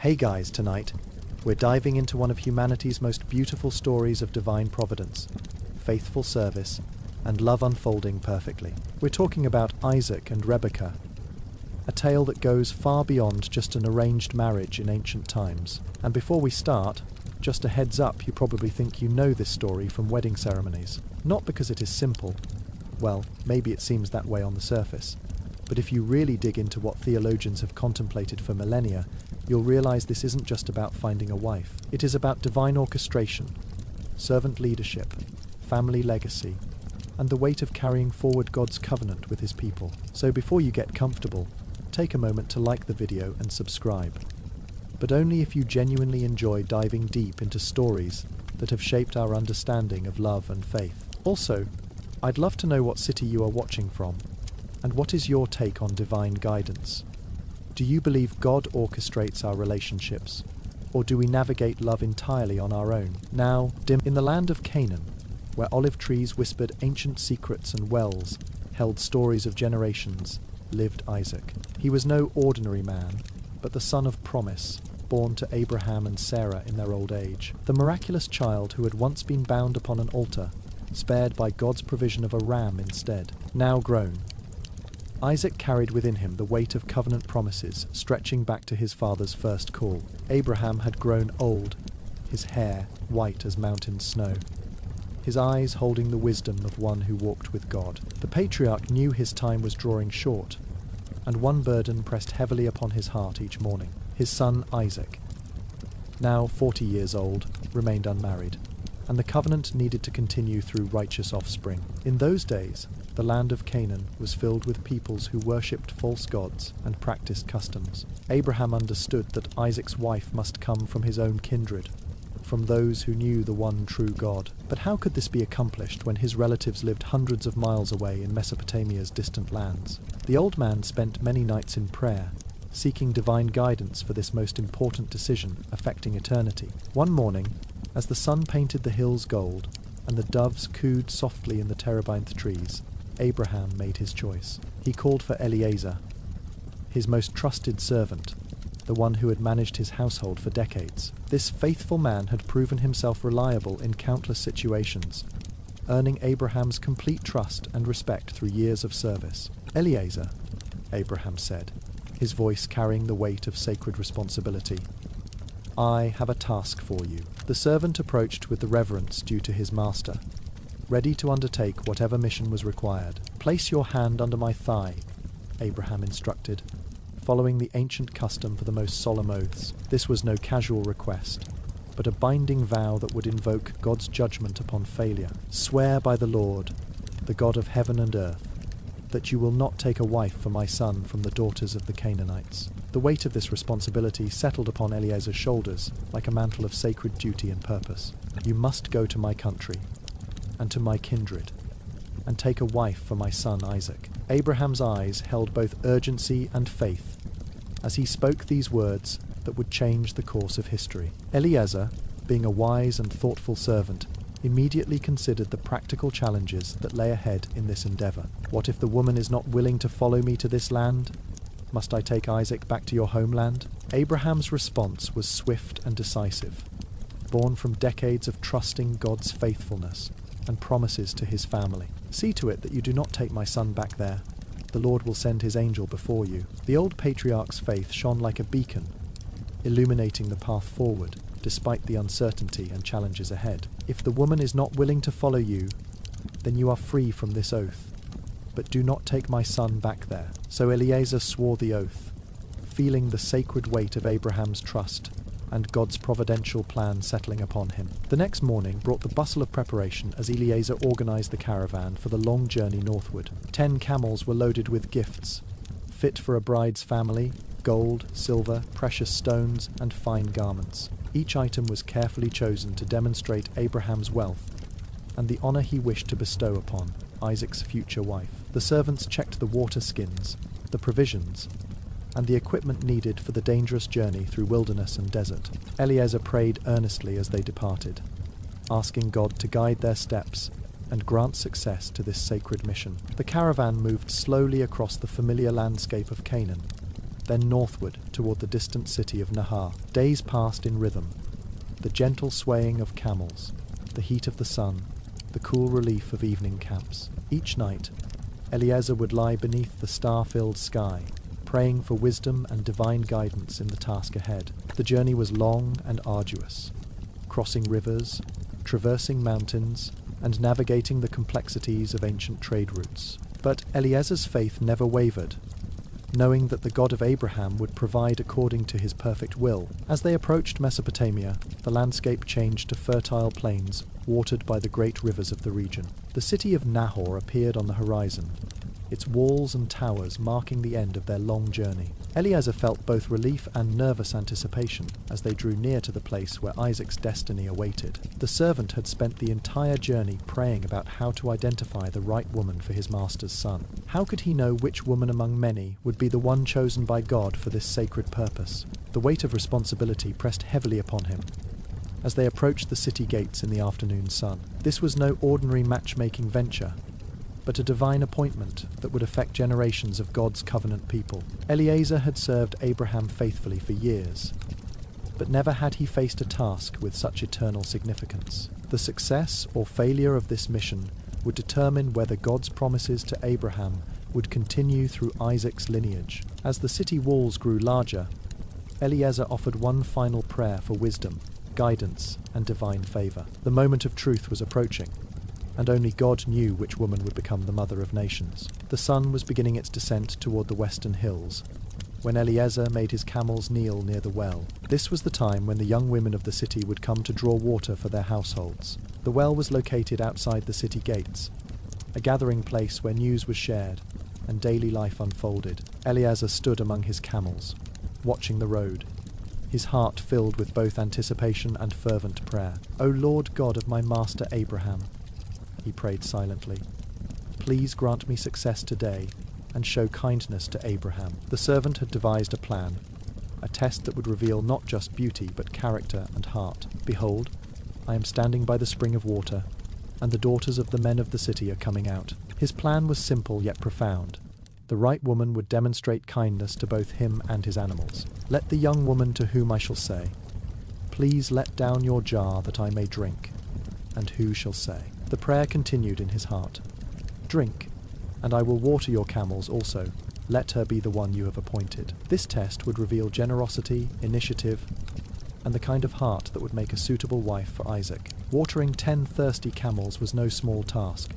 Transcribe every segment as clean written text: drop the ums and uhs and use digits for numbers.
Hey guys, tonight, we're diving into one of humanity's most beautiful stories of divine providence, faithful service, and love unfolding perfectly. We're talking about Isaac and Rebekah, a tale that goes far beyond just an arranged marriage in ancient times. And before we start, just a heads up, you probably think you know this story from wedding ceremonies. Not because it is simple. Well, maybe it seems that way on the surface. But if you really dig into what theologians have contemplated for millennia, you'll realize this isn't just about finding a wife. It is about divine orchestration, servant leadership, family legacy, and the weight of carrying forward God's covenant with his people. So before you get comfortable, take a moment to like the video and subscribe. But only if you genuinely enjoy diving deep into stories that have shaped our understanding of love and faith. Also, I'd love to know what city you are watching from, and what is your take on divine guidance? Do you believe God orchestrates our relationships, or do we navigate love entirely on our own? Now, in the land of Canaan, where olive trees whispered ancient secrets and wells held stories of generations, lived Isaac. He was no ordinary man, but the son of promise, born to Abraham and Sarah in their old age. The miraculous child who had once been bound upon an altar, spared by God's provision of a ram instead. Now grown, Isaac carried within him the weight of covenant promises stretching back to his father's first call. Abraham had grown old, his hair white as mountain snow, his eyes holding the wisdom of one who walked with God. The patriarch knew his time was drawing short, and one burden pressed heavily upon his heart each morning. His son Isaac, now 40 years old, remained unmarried, and the covenant needed to continue through righteous offspring. In those days, the land of Canaan was filled with peoples who worshipped false gods and practiced customs. Abraham understood that Isaac's wife must come from his own kindred, from those who knew the one true God. But how could this be accomplished when his relatives lived hundreds of miles away in Mesopotamia's distant lands? The old man spent many nights in prayer, seeking divine guidance for this most important decision affecting eternity. One morning, as the sun painted the hills gold and the doves cooed softly in the terebinth trees, Abraham made his choice. He called for Eliezer, his most trusted servant, the one who had managed his household for decades. This faithful man had proven himself reliable in countless situations, earning Abraham's complete trust and respect through years of service. Eliezer, Abraham said, his voice carrying the weight of sacred responsibility, I have a task for you. The servant approached with the reverence due to his master, ready to undertake whatever mission was required. Place your hand under my thigh, Abraham instructed, following the ancient custom for the most solemn oaths. This was no casual request, but a binding vow that would invoke God's judgment upon failure. Swear by the Lord, the God of heaven and earth, that you will not take a wife for my son from the daughters of the Canaanites. The weight of this responsibility settled upon Eliezer's shoulders like a mantle of sacred duty and purpose. You must go to my country and to my kindred, and take a wife for my son Isaac. Abraham's eyes held both urgency and faith as he spoke these words that would change the course of history. Eliezer, being a wise and thoughtful servant, immediately considered the practical challenges that lay ahead in this endeavor. What if the woman is not willing to follow me to this land? Must I take Isaac back to your homeland? Abraham's response was swift and decisive, born from decades of trusting God's faithfulness and promises to his family. See to it that you do not take my son back there. The Lord will send his angel before you. The old patriarch's faith shone like a beacon, illuminating the path forward, despite the uncertainty and challenges ahead. If the woman is not willing to follow you, then you are free from this oath. But do not take my son back there. So Eliezer swore the oath, feeling the sacred weight of Abraham's trust and God's providential plan settling upon him. The next morning brought the bustle of preparation as Eliezer organized the caravan for the long journey northward. 10 camels were loaded with gifts, fit for a bride's family: gold, silver, precious stones, and fine garments. Each item was carefully chosen to demonstrate Abraham's wealth and the honor he wished to bestow upon Isaac's future wife. The servants checked the water skins, the provisions, and the equipment needed for the dangerous journey through wilderness and desert. Eliezer prayed earnestly as they departed, asking God to guide their steps and grant success to this sacred mission. The caravan moved slowly across the familiar landscape of Canaan, then northward toward the distant city of Nahar. Days passed in rhythm. The gentle swaying of camels, the heat of the sun, the cool relief of evening camps. Each night, Eliezer would lie beneath the star-filled sky, praying for wisdom and divine guidance in the task ahead. The journey was long and arduous, crossing rivers, traversing mountains, and navigating the complexities of ancient trade routes. But Eliezer's faith never wavered, knowing that the God of Abraham would provide according to his perfect will. As they approached Mesopotamia, the landscape changed to fertile plains, watered by the great rivers of the region. The city of Nahor appeared on the horizon, its walls and towers marking the end of their long journey. Eliezer felt both relief and nervous anticipation as they drew near to the place where Isaac's destiny awaited. The servant had spent the entire journey praying about how to identify the right woman for his master's son. How could he know which woman among many would be the one chosen by God for this sacred purpose? The weight of responsibility pressed heavily upon him as they approached the city gates in the afternoon sun. This was no ordinary matchmaking venture, but a divine appointment that would affect generations of God's covenant people. Eliezer had served Abraham faithfully for years, but never had he faced a task with such eternal significance. The success or failure of this mission would determine whether God's promises to Abraham would continue through Isaac's lineage. As the city walls grew larger, Eliezer offered one final prayer for wisdom, guidance, and divine favor. The moment of truth was approaching, and only God knew which woman would become the mother of nations. The sun was beginning its descent toward the western hills, when Eliezer made his camels kneel near the well. This was the time when the young women of the city would come to draw water for their households. The well was located outside the city gates, a gathering place where news was shared and daily life unfolded. Eliezer stood among his camels, watching the road, his heart filled with both anticipation and fervent prayer. "O Lord God of my master Abraham," he prayed silently, "please grant me success today and show kindness to Abraham." The servant had devised a plan, a test that would reveal not just beauty but character and heart. "Behold, I am standing by the spring of water, and the daughters of the men of the city are coming out." His plan was simple yet profound. The right woman would demonstrate kindness to both him and his animals. "Let the young woman to whom I shall say, 'Please let down your jar that I may drink,' and who shall say?" The prayer continued in his heart. "Drink, and I will water your camels also. Let her be the one you have appointed." This test would reveal generosity, initiative, and the kind of heart that would make a suitable wife for Isaac. Watering 10 thirsty camels was no small task,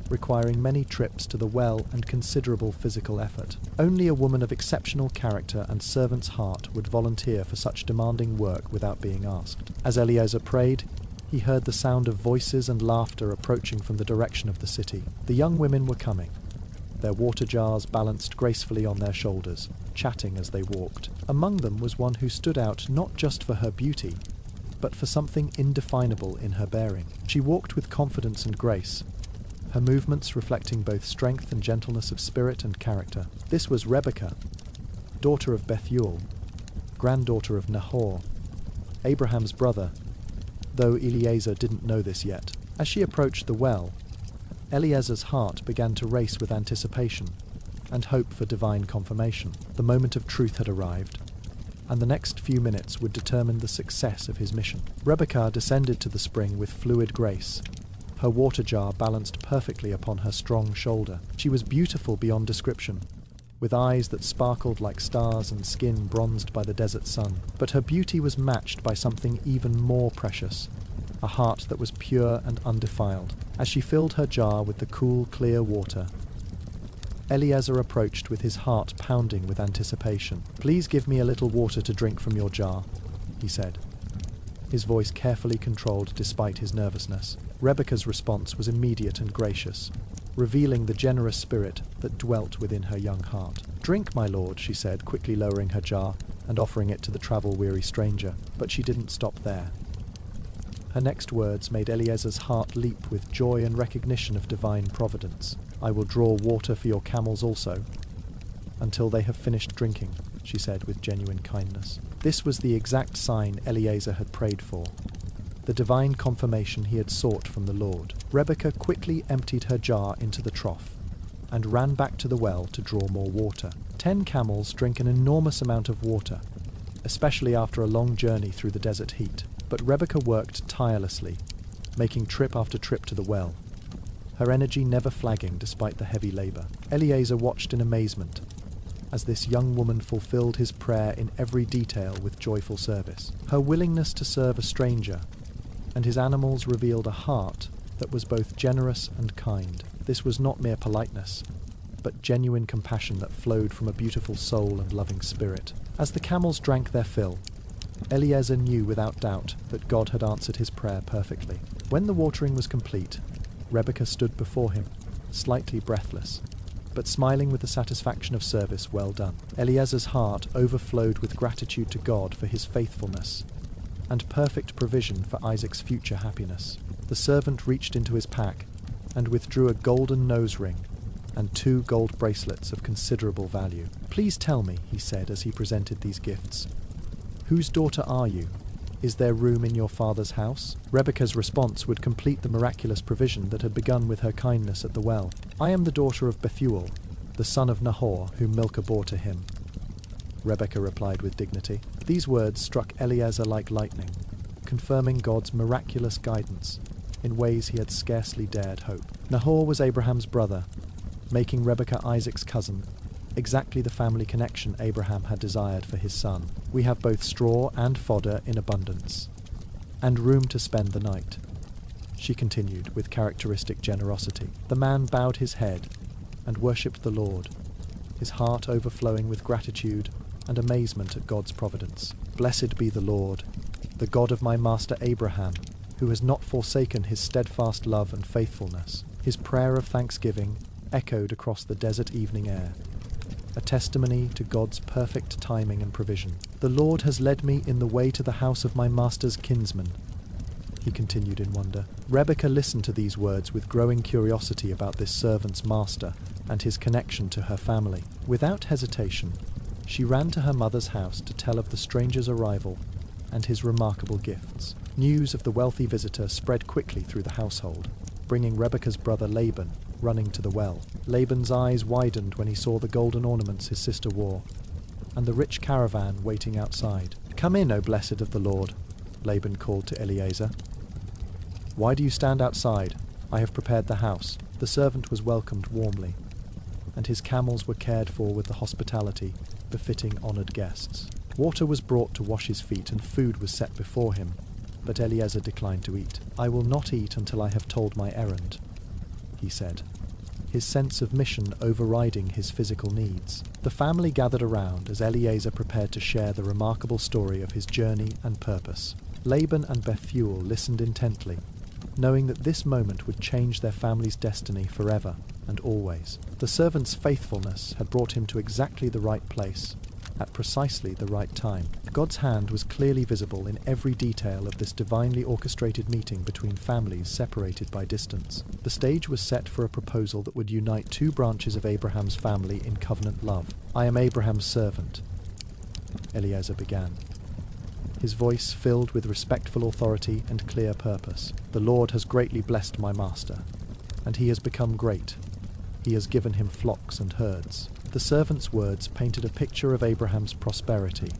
requiring many trips to the well and considerable physical effort. Only a woman of exceptional character and servant's heart would volunteer for such demanding work without being asked. As Eliezer prayed, he heard the sound of voices and laughter approaching from the direction of the city. The young women were coming, their water jars balanced gracefully on their shoulders, chatting as they walked. Among them was one who stood out not just for her beauty, but for something indefinable in her bearing. She walked with confidence and grace, her movements reflecting both strength and gentleness of spirit and character. This was Rebekah, daughter of Bethuel, granddaughter of Nahor, Abraham's brother, though Eliezer didn't know this yet. As she approached the well, Eliezer's heart began to race with anticipation and hope for divine confirmation. The moment of truth had arrived, and the next few minutes would determine the success of his mission. Rebekah descended to the spring with fluid grace, her water jar balanced perfectly upon her strong shoulder. She was beautiful beyond description, with eyes that sparkled like stars and skin bronzed by the desert sun. But her beauty was matched by something even more precious, a heart that was pure and undefiled. As she filled her jar with the cool, clear water, Eliezer approached with his heart pounding with anticipation. "Please give me a little water to drink from your jar," he said, his voice carefully controlled despite his nervousness. Rebekah's response was immediate and gracious, revealing the generous spirit that dwelt within her young heart. "Drink, my lord," she said, quickly lowering her jar and offering it to the travel-weary stranger. But she didn't stop there. Her next words made Eliezer's heart leap with joy and recognition of divine providence. "I will draw water for your camels also, until they have finished drinking," she said with genuine kindness. This was the exact sign Eliezer had prayed for, the divine confirmation he had sought from the Lord. Rebekah quickly emptied her jar into the trough and ran back to the well to draw more water. 10 camels drink an enormous amount of water, especially after a long journey through the desert heat. But Rebekah worked tirelessly, making trip after trip to the well, her energy never flagging despite the heavy labor. Eliezer watched in amazement as this young woman fulfilled his prayer in every detail with joyful service. Her willingness to serve a stranger and his animals revealed a heart that was both generous and kind. This was not mere politeness, but genuine compassion that flowed from a beautiful soul and loving spirit. As the camels drank their fill, Eliezer knew without doubt that God had answered his prayer perfectly. When the watering was complete, Rebekah stood before him, slightly breathless, but smiling with the satisfaction of service well done. Eliezer's heart overflowed with gratitude to God for his faithfulness and perfect provision for Isaac's future happiness. The servant reached into his pack and withdrew a golden nose ring and 2 gold bracelets of considerable value. "Please tell me," he said as he presented these gifts, "whose daughter are you? Is there room in your father's house?" Rebekah's response would complete the miraculous provision that had begun with her kindness at the well. "I am the daughter of Bethuel, the son of Nahor, whom Milcah bore to him," Rebekah replied with dignity. These words struck Eliezer like lightning, confirming God's miraculous guidance in ways he had scarcely dared hope. Nahor was Abraham's brother, making Rebekah Isaac's cousin, exactly the family connection Abraham had desired for his son. "We have both straw and fodder in abundance, and room to spend the night," she continued with characteristic generosity. The man bowed his head and worshipped the Lord, his heart overflowing with gratitude and amazement at God's providence. "Blessed be the Lord, the God of my master Abraham, who has not forsaken his steadfast love and faithfulness." His prayer of thanksgiving echoed across the desert evening air, a testimony to God's perfect timing and provision. "The Lord has led me in the way to the house of my master's kinsman," he continued in wonder. Rebekah listened to these words with growing curiosity about this servant's master and his connection to her family. Without hesitation, she ran to her mother's house to tell of the stranger's arrival and his remarkable gifts. News of the wealthy visitor spread quickly through the household, bringing Rebekah's brother Laban running to the well. Laban's eyes widened when he saw the golden ornaments his sister wore, and the rich caravan waiting outside. "Come in, O blessed of the Lord," Laban called to Eliezer. "Why do you stand outside? I have prepared the house." The servant was welcomed warmly, and his camels were cared for with the hospitality befitting honoured guests. Water was brought to wash his feet, and food was set before him, but Eliezer declined to eat. "I will not eat until I have told my errand," he said, his sense of mission overriding his physical needs. The family gathered around as Eliezer prepared to share the remarkable story of his journey and purpose. Laban and Bethuel listened intently, knowing that this moment would change their family's destiny forever and always. The servant's faithfulness had brought him to exactly the right place, at precisely the right time. God's hand was clearly visible in every detail of this divinely orchestrated meeting between families separated by distance. The stage was set for a proposal that would unite 2 branches of Abraham's family in covenant love. "I am Abraham's servant," Eliezer began, his voice filled with respectful authority and clear purpose. "The Lord has greatly blessed my master, and he has become great. He has given him flocks and herds." The servant's words painted a picture of Abraham's prosperity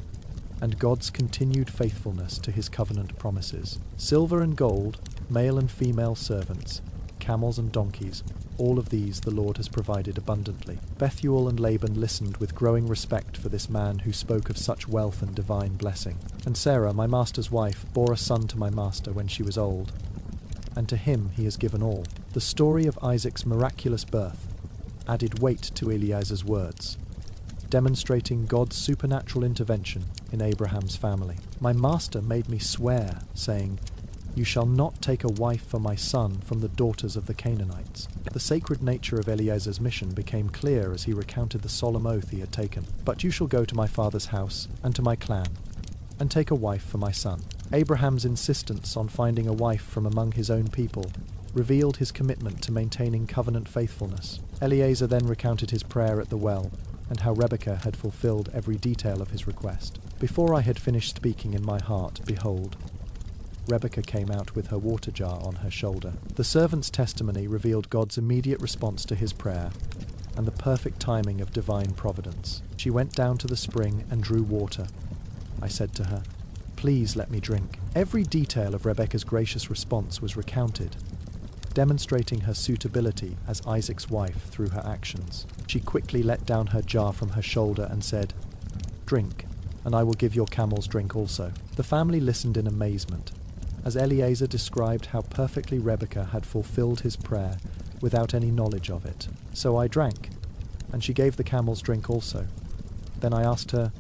and God's continued faithfulness to his covenant promises. Silver and gold, male and female servants, camels and donkeys, all of these the Lord has provided abundantly. Bethuel and Laban listened with growing respect for this man who spoke of such wealth and divine blessing. "And Sarah, my master's wife, bore a son to my master when she was old, and to him he has given all." The story of Isaac's miraculous birth added weight to Eliezer's words, demonstrating God's supernatural intervention in Abraham's family. "My master made me swear, saying, 'You shall not take a wife for my son from the daughters of the Canaanites.'" The sacred nature of Eliezer's mission became clear as he recounted the solemn oath he had taken. "But you shall go to my father's house and to my clan, and take a wife for my son." Abraham's insistence on finding a wife from among his own people revealed his commitment to maintaining covenant faithfulness. Eliezer then recounted his prayer at the well, and how Rebekah had fulfilled every detail of his request. "Before I had finished speaking in my heart, behold, Rebekah came out with her water jar on her shoulder." The servant's testimony revealed God's immediate response to his prayer, and the perfect timing of divine providence. She went down to the spring and drew water. I said to her, "Please let me drink." Every detail of Rebekah's gracious response was recounted, demonstrating her suitability as Isaac's wife through her actions. She quickly let down her jar from her shoulder and said, "Drink, and I will give your camels drink also." The family listened in amazement, as Eliezer described how perfectly Rebekah had fulfilled his prayer without any knowledge of it. So I drank, and she gave the camels drink also. Then I asked her,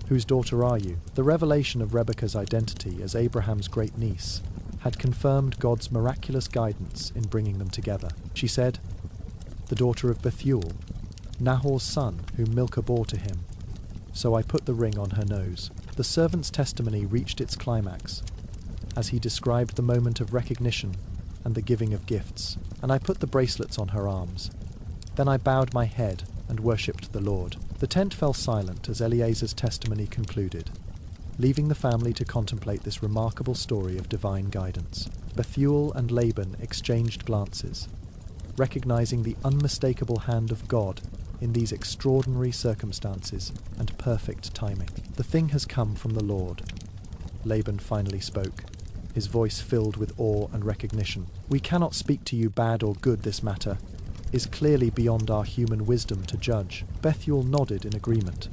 "Whose daughter are you?" The revelation of Rebekah's identity as Abraham's great niece had confirmed God's miraculous guidance in bringing them together. She said, "The daughter of Bethuel, Nahor's son, whom Milcah bore to him." So I put the ring on her nose. The servant's testimony reached its climax as he described the moment of recognition and the giving of gifts, and I put the bracelets on her arms. Then I bowed my head and worshipped the Lord. The tent fell silent as Eliezer's testimony concluded, leaving the family to contemplate this remarkable story of divine guidance. Bethuel and Laban exchanged glances, recognizing the unmistakable hand of God in these extraordinary circumstances and perfect timing. "The thing has come from the Lord," Laban finally spoke, his voice filled with awe and recognition. "We cannot speak to you bad or good. This matter is clearly beyond our human wisdom to judge." Bethuel nodded in agreement,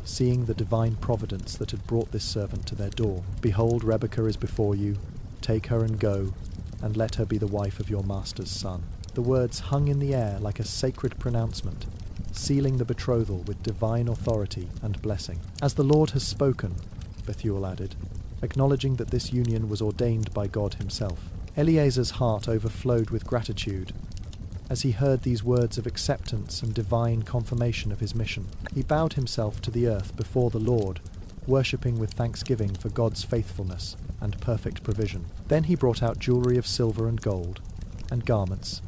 seeing the divine providence that had brought this servant to their door. "Behold, Rebekah is before you. Take her and go, and let her be the wife of your master's son." The words hung in the air like a sacred pronouncement, sealing the betrothal with divine authority and blessing. "As the Lord has spoken," Bethuel added, acknowledging that this union was ordained by God himself. Eliezer's heart overflowed with gratitude as he heard these words of acceptance and divine confirmation of his mission. He bowed himself to the earth before the Lord, worshipping with thanksgiving for God's faithfulness and perfect provision. Then he brought out jewelry of silver and gold, and garments,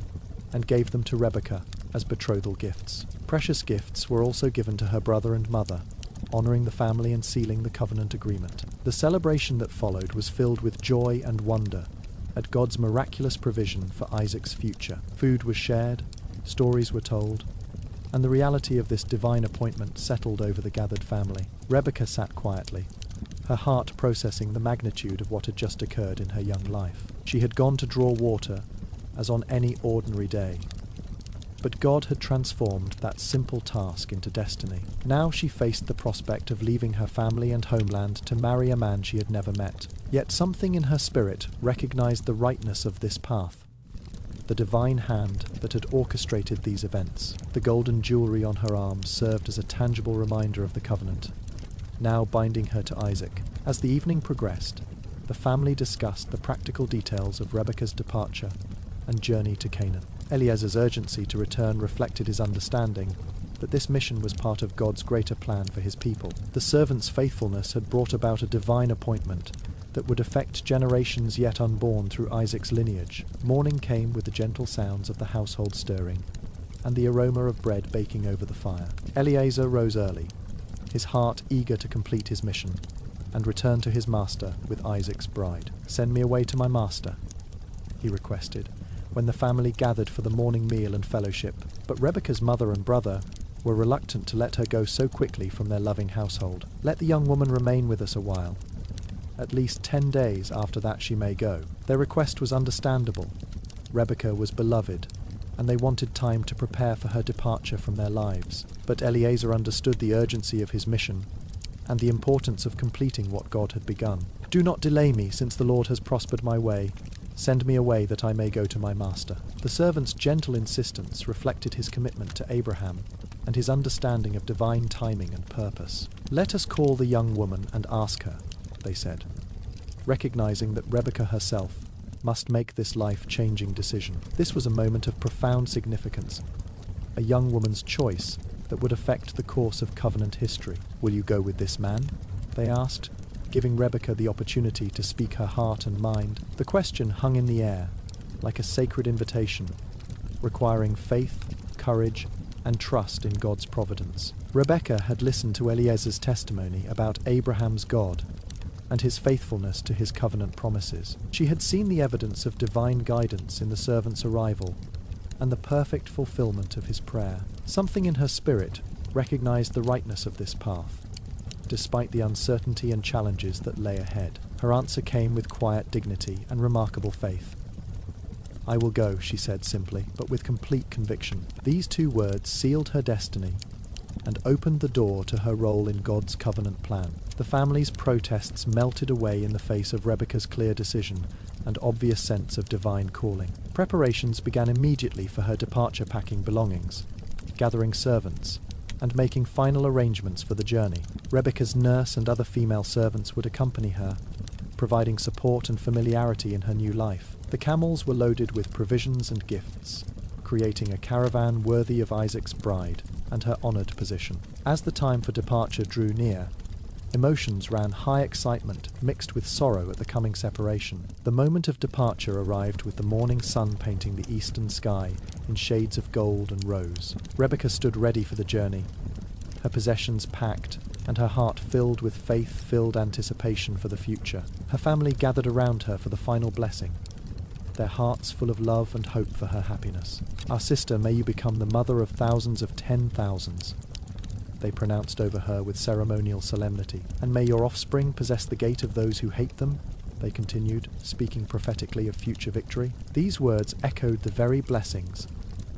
and gave them to Rebekah as betrothal gifts. Precious gifts were also given to her brother and mother, honoring the family and sealing the covenant agreement. The celebration that followed was filled with joy and wonder at God's miraculous provision for Isaac's future. Food was shared, stories were told, and the reality of this divine appointment settled over the gathered family. Rebekah sat quietly, her heart processing the magnitude of what had just occurred in her young life. She had gone to draw water as on any ordinary day, but God had transformed that simple task into destiny. Now she faced the prospect of leaving her family and homeland to marry a man she had never met. Yet something in her spirit recognized the rightness of this path, the divine hand that had orchestrated these events. The golden jewelry on her arms served as a tangible reminder of the covenant, now binding her to Isaac. As the evening progressed, the family discussed the practical details of Rebekah's departure and journey to Canaan. Eliezer's urgency to return reflected his understanding that this mission was part of God's greater plan for his people. The servant's faithfulness had brought about a divine appointment that would affect generations yet unborn through Isaac's lineage. Morning came with the gentle sounds of the household stirring and the aroma of bread baking over the fire. Eliezer rose early, his heart eager to complete his mission, and returned to his master with Isaac's bride. "Send me away to my master," he requested, when the family gathered for the morning meal and fellowship. But Rebekah's mother and brother were reluctant to let her go so quickly from their loving household. "Let the young woman remain with us a while. At least 10 days after that she may go." Their request was understandable. Rebekah was beloved, and they wanted time to prepare for her departure from their lives. But Eliezer understood the urgency of his mission and the importance of completing what God had begun. "Do not delay me, since the Lord has prospered my way. Send me away that I may go to my master." The servant's gentle insistence reflected his commitment to Abraham and his understanding of divine timing and purpose. "Let us call the young woman and ask her," they said, recognizing that Rebekah herself must make this life-changing decision. This was a moment of profound significance, a young woman's choice that would affect the course of covenant history. "Will you go with this man?" they asked, giving Rebekah the opportunity to speak her heart and mind. The question hung in the air, like a sacred invitation, requiring faith, courage, and trust in God's providence. Rebekah had listened to Eliezer's testimony about Abraham's God and his faithfulness to his covenant promises. She had seen the evidence of divine guidance in the servant's arrival and the perfect fulfillment of his prayer. Something in her spirit recognized the rightness of this path, despite the uncertainty and challenges that lay ahead. Her answer came with quiet dignity and remarkable faith. "I will go," she said simply, but with complete conviction. These two words sealed her destiny and opened the door to her role in God's covenant plan. The family's protests melted away in the face of Rebekah's clear decision and obvious sense of divine calling. Preparations began immediately for her departure, packing belongings, gathering servants, and making final arrangements for the journey. Rebekah's nurse and other female servants would accompany her, providing support and familiarity in her new life. The camels were loaded with provisions and gifts, creating a caravan worthy of Isaac's bride and her honored position. As the time for departure drew near, emotions ran high, excitement mixed with sorrow at the coming separation. The moment of departure arrived with the morning sun painting the eastern sky in shades of gold and rose. Rebekah stood ready for the journey, her possessions packed and her heart filled with faith-filled anticipation for the future. Her family gathered around her for the final blessing, their hearts full of love and hope for her happiness. "Our sister, may you become the mother of thousands of 10,000s, they pronounced over her with ceremonial solemnity. "And may your offspring possess the gate of those who hate them," they continued, speaking prophetically of future victory. These words echoed the very blessings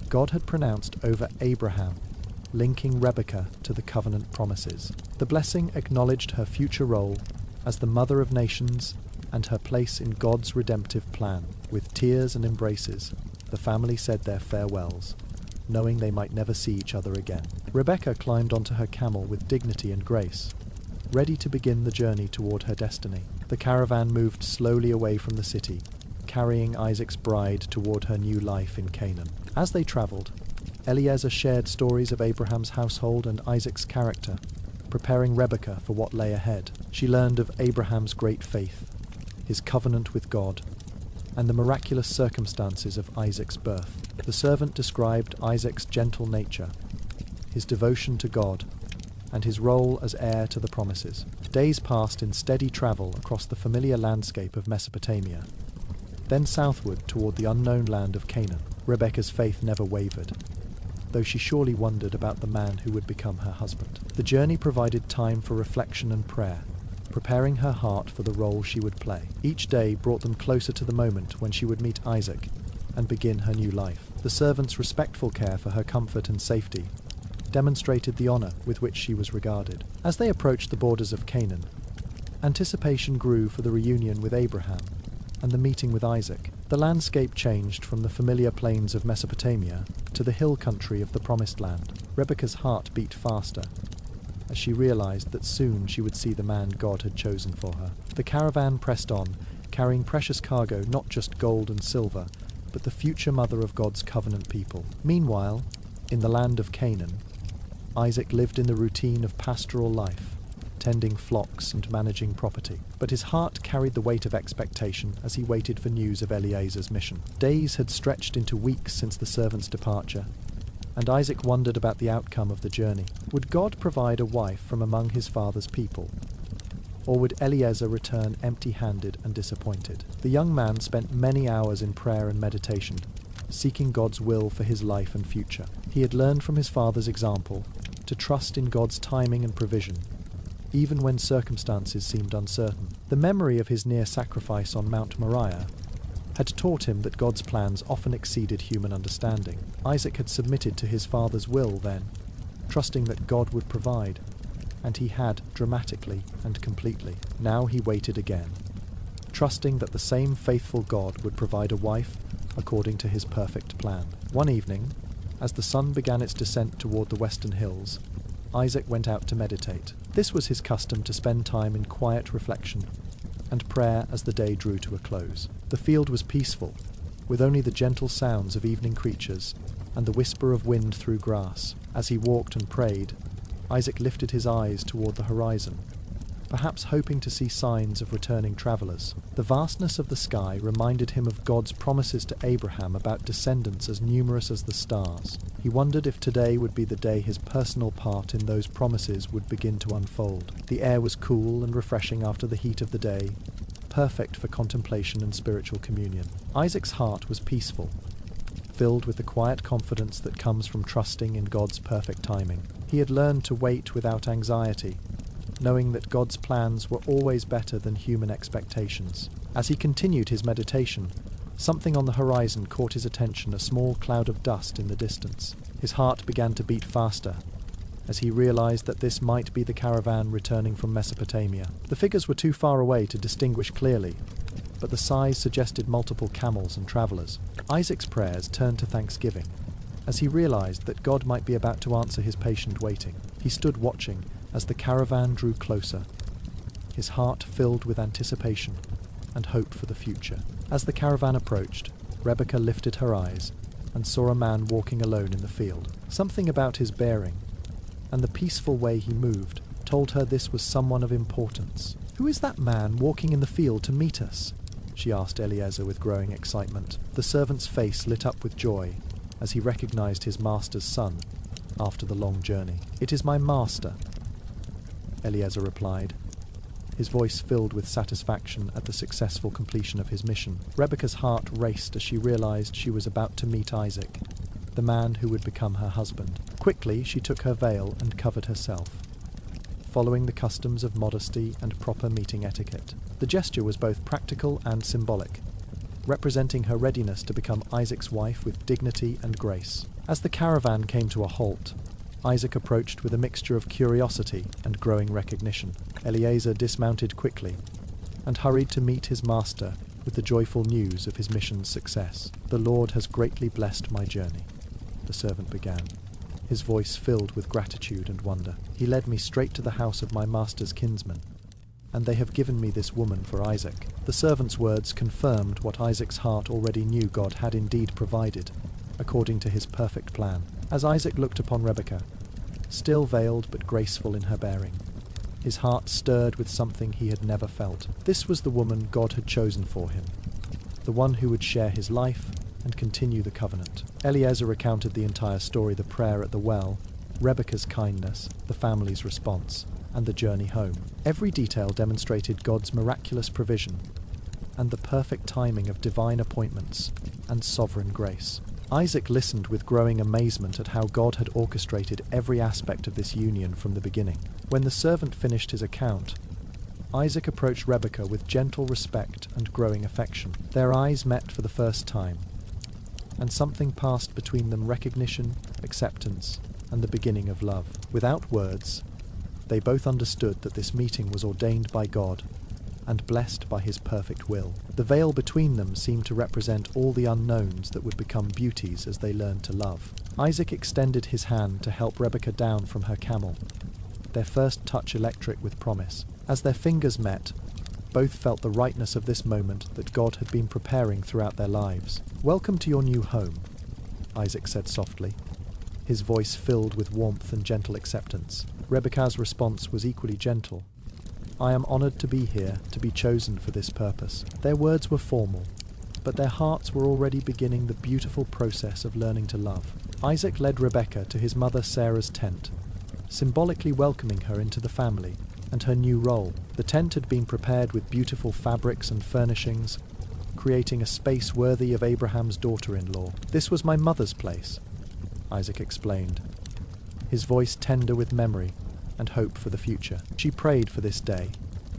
God had pronounced over Abraham, linking Rebekah to the covenant promises. The blessing acknowledged her future role as the mother of nations and her place in God's redemptive plan. With tears and embraces, the family said their farewells, knowing they might never see each other again. Rebekah climbed onto her camel with dignity and grace, ready to begin the journey toward her destiny. The caravan moved slowly away from the city, carrying Isaac's bride toward her new life in Canaan. As they traveled, Eliezer shared stories of Abraham's household and Isaac's character, preparing Rebekah for what lay ahead. She learned of Abraham's great faith, his covenant with God, and the miraculous circumstances of Isaac's birth. The servant described Isaac's gentle nature, his devotion to God, and his role as heir to the promises. Days passed in steady travel across the familiar landscape of Mesopotamia, then southward toward the unknown land of Canaan. Rebekah's faith never wavered, though she surely wondered about the man who would become her husband. The journey provided time for reflection and prayer, preparing her heart for the role she would play. Each day brought them closer to the moment when she would meet Isaac and begin her new life. The servant's respectful care for her comfort and safety demonstrated the honor with which she was regarded. As they approached the borders of Canaan, anticipation grew for the reunion with Abraham and the meeting with Isaac. The landscape changed from the familiar plains of Mesopotamia to the hill country of the Promised Land. Rebekah's heart beat faster as she realized that soon she would see the man God had chosen for her. The caravan pressed on, carrying precious cargo, not just gold and silver, but the future mother of God's covenant people. Meanwhile, in the land of Canaan, Isaac lived in the routine of pastoral life, tending flocks and managing property. But his heart carried the weight of expectation as he waited for news of Eliezer's mission. Days had stretched into weeks since the servant's departure, and Isaac wondered about the outcome of the journey. Would God provide a wife from among his father's people? Or would Eliezer return empty-handed and disappointed? The young man spent many hours in prayer and meditation, seeking God's will for his life and future. He had learned from his father's example to trust in God's timing and provision, even when circumstances seemed uncertain. The memory of his near sacrifice on Mount Moriah had taught him that God's plans often exceeded human understanding. Isaac had submitted to his father's will then, trusting that God would provide, and he had dramatically and completely. Now he waited again, trusting that the same faithful God would provide a wife according to his perfect plan. One evening, as the sun began its descent toward the western hills, Isaac went out to meditate. This was his custom, to spend time in quiet reflection and prayer as the day drew to a close. The field was peaceful, with only the gentle sounds of evening creatures and the whisper of wind through grass. As he walked and prayed, Isaac lifted his eyes toward the horizon, perhaps hoping to see signs of returning travelers. The vastness of the sky reminded him of God's promises to Abraham about descendants as numerous as the stars. He wondered if today would be the day his personal part in those promises would begin to unfold. The air was cool and refreshing after the heat of the day, perfect for contemplation and spiritual communion. Isaac's heart was peaceful, filled with the quiet confidence that comes from trusting in God's perfect timing. He had learned to wait without anxiety, knowing that God's plans were always better than human expectations. As he continued his meditation, something on the horizon caught his attention, a small cloud of dust in the distance. His heart began to beat faster, as he realized that this might be the caravan returning from Mesopotamia. The figures were too far away to distinguish clearly, but the size suggested multiple camels and travelers. Isaac's prayers turned to thanksgiving, as he realized that God might be about to answer his patient waiting. He stood watching as the caravan drew closer, his heart filled with anticipation and hope for the future. As the caravan approached, Rebekah lifted her eyes and saw a man walking alone in the field. Something about his bearing and the peaceful way he moved told her this was someone of importance. "Who is that man walking in the field to meet us?" she asked Eliezer with growing excitement. The servant's face lit up with joy as he recognized his master's son after the long journey. "It is my master," Eliezer replied, his voice filled with satisfaction at the successful completion of his mission. Rebekah's heart raced as she realized she was about to meet Isaac, the man who would become her husband. Quickly, she took her veil and covered herself, following the customs of modesty and proper meeting etiquette. The gesture was both practical and symbolic, representing her readiness to become Isaac's wife with dignity and grace. As the caravan came to a halt, Isaac approached with a mixture of curiosity and growing recognition. Eliezer dismounted quickly and hurried to meet his master with the joyful news of his mission's success. "The Lord has greatly blessed my journey," the servant began, his voice filled with gratitude and wonder. "He led me straight to the house of my master's kinsmen, and they have given me this woman for Isaac." The servant's words confirmed what Isaac's heart already knew God had indeed provided, according to his perfect plan. As Isaac looked upon Rebekah, still veiled but graceful in her bearing, his heart stirred with something he had never felt. This was the woman God had chosen for him, the one who would share his life and continue the covenant. Eliezer recounted the entire story: the prayer at the well, Rebekah's kindness, the family's response, and the journey home. Every detail demonstrated God's miraculous provision and the perfect timing of divine appointments and sovereign grace. Isaac listened with growing amazement at how God had orchestrated every aspect of this union from the beginning. When the servant finished his account, Isaac approached Rebekah with gentle respect and growing affection. Their eyes met for the first time, and something passed between them: recognition, acceptance, and the beginning of love. Without words, they both understood that this meeting was ordained by God and blessed by his perfect will. The veil between them seemed to represent all the unknowns that would become beauties as they learned to love. Isaac extended his hand to help Rebekah down from her camel, their first touch electric with promise. As their fingers met, both felt the rightness of this moment that God had been preparing throughout their lives. "Welcome to your new home," Isaac said softly, his voice filled with warmth and gentle acceptance. Rebekah's response was equally gentle. "I am honored to be here, to be chosen for this purpose." Their words were formal, but their hearts were already beginning the beautiful process of learning to love. Isaac led Rebekah to his mother Sarah's tent, symbolically welcoming her into the family and her new role. The tent had been prepared with beautiful fabrics and furnishings, creating a space worthy of Abraham's daughter-in-law. "This was my mother's place," Isaac explained, his voice tender with memory and hope for the future. "She prayed for this day,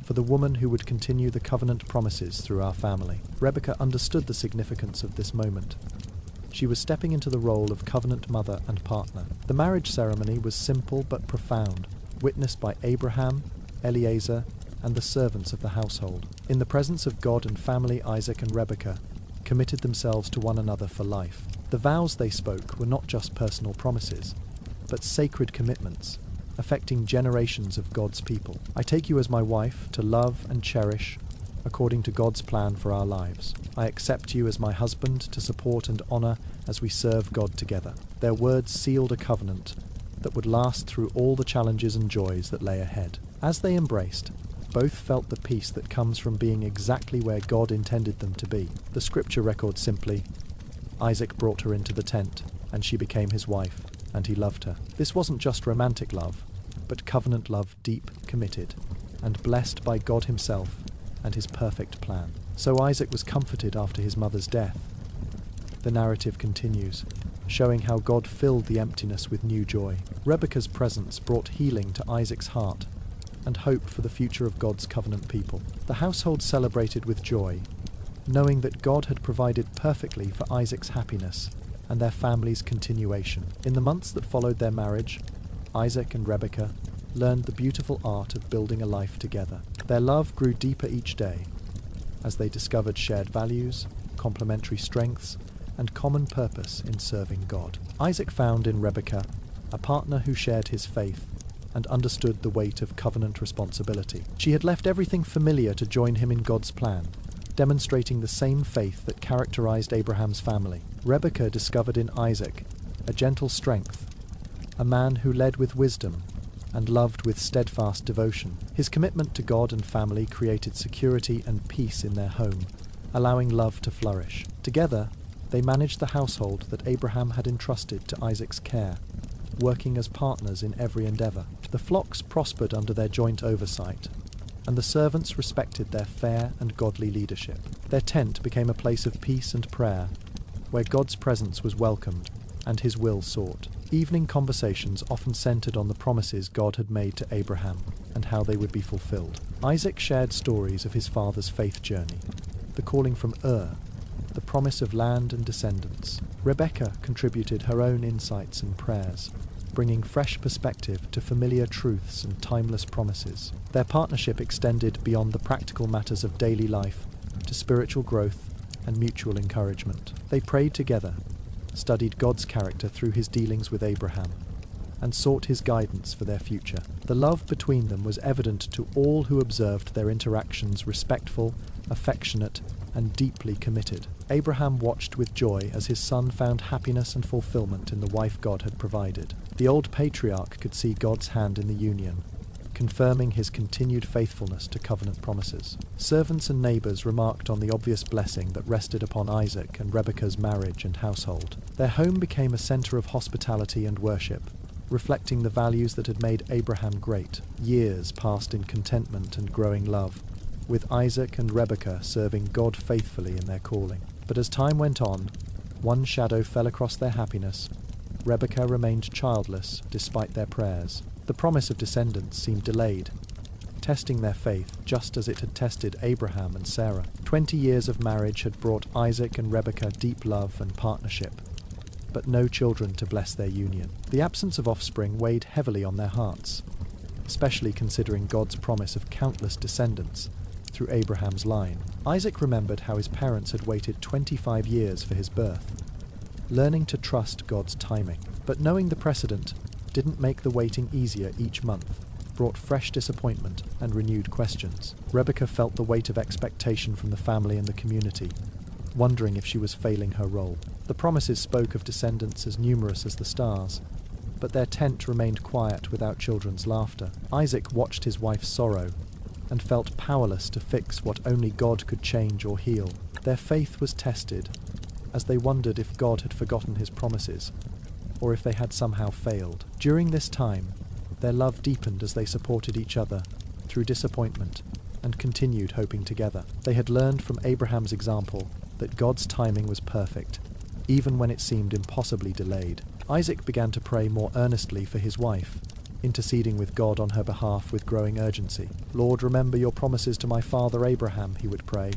for the woman who would continue the covenant promises through our family." Rebekah understood the significance of this moment. She was stepping into the role of covenant mother and partner. The marriage ceremony was simple but profound, witnessed by Abraham, Eliezer, and the servants of the household. In the presence of God and family, Isaac and Rebekah committed themselves to one another for life. The vows they spoke were not just personal promises, but sacred commitments, affecting generations of God's people. "I take you as my wife to love and cherish according to God's plan for our lives. I accept you as my husband to support and honor as we serve God together." Their words sealed a covenant that would last through all the challenges and joys that lay ahead. As they embraced, both felt the peace that comes from being exactly where God intended them to be. The scripture records simply, "Isaac brought her into the tent, and she became his wife, and he loved her." This wasn't just romantic love, but covenant love, deep, committed, and blessed by God himself and his perfect plan. So Isaac was comforted after his mother's death, The narrative continues, showing how God filled the emptiness with new joy. Rebekah's presence brought healing to Isaac's heart and hope for the future of God's covenant people. The household celebrated with joy, knowing that God had provided perfectly for Isaac's happiness and their family's continuation. In the months that followed their marriage, Isaac and Rebekah learned the beautiful art of building a life together. Their love grew deeper each day as they discovered shared values, complementary strengths, and common purpose in serving God. Isaac found in Rebekah a partner who shared his faith and understood the weight of covenant responsibility. She had left everything familiar to join him in God's plan, demonstrating the same faith that characterized Abraham's family. Rebekah discovered in Isaac a gentle strength, a man who led with wisdom and loved with steadfast devotion. His commitment to God and family created security and peace in their home, allowing love to flourish. Together, they managed the household that Abraham had entrusted to Isaac's care, working as partners in every endeavor. The flocks prospered under their joint oversight, and the servants respected their fair and godly leadership. Their tent became a place of peace and prayer, where God's presence was welcomed and his will sought. Evening conversations often centered on the promises God had made to Abraham and how they would be fulfilled. Isaac shared stories of his father's faith journey, the calling from the promise of land and descendants. Rebekah contributed her own insights and prayers, bringing fresh perspective to familiar truths and timeless promises. Their partnership extended beyond the practical matters of daily life to spiritual growth and mutual encouragement. They prayed together, studied God's character through his dealings with Abraham, and sought his guidance for their future. The love between them was evident to all who observed their interactions, respectful, affectionate, and deeply committed. Abraham watched with joy as his son found happiness and fulfillment in the wife God had provided. The old patriarch could see God's hand in the union, confirming his continued faithfulness to covenant promises. Servants and neighbors remarked on the obvious blessing that rested upon Isaac and Rebekah's marriage and household. Their home became a center of hospitality and worship, reflecting the values that had made Abraham great. Years passed in contentment and growing love, with Isaac and Rebekah serving God faithfully in their calling. But as time went on, one shadow fell across their happiness. Rebekah remained childless despite their prayers. The promise of descendants seemed delayed, testing their faith just as it had tested Abraham and Sarah. 20 years of marriage had brought Isaac and Rebekah deep love and partnership, but no children to bless their union. The absence of offspring weighed heavily on their hearts, especially considering God's promise of countless descendants through Abraham's line. Isaac remembered how his parents had waited 25 years for his birth, learning to trust God's timing. But knowing the precedent didn't make the waiting easier each month, brought fresh disappointment and renewed questions. Rebekah felt the weight of expectation from the family and the community, wondering if she was failing her role. The promises spoke of descendants as numerous as the stars, but their tent remained quiet without children's laughter. Isaac watched his wife's sorrow and felt powerless to fix what only God could change or heal. Their faith was tested as they wondered if God had forgotten his promises, or if they had somehow failed. During this time, their love deepened as they supported each other through disappointment and continued hoping together. They had learned from Abraham's example that God's timing was perfect, even when it seemed impossibly delayed. Isaac began to pray more earnestly for his wife, interceding with God on her behalf with growing urgency. "Lord, remember your promises to my father Abraham," he would pray,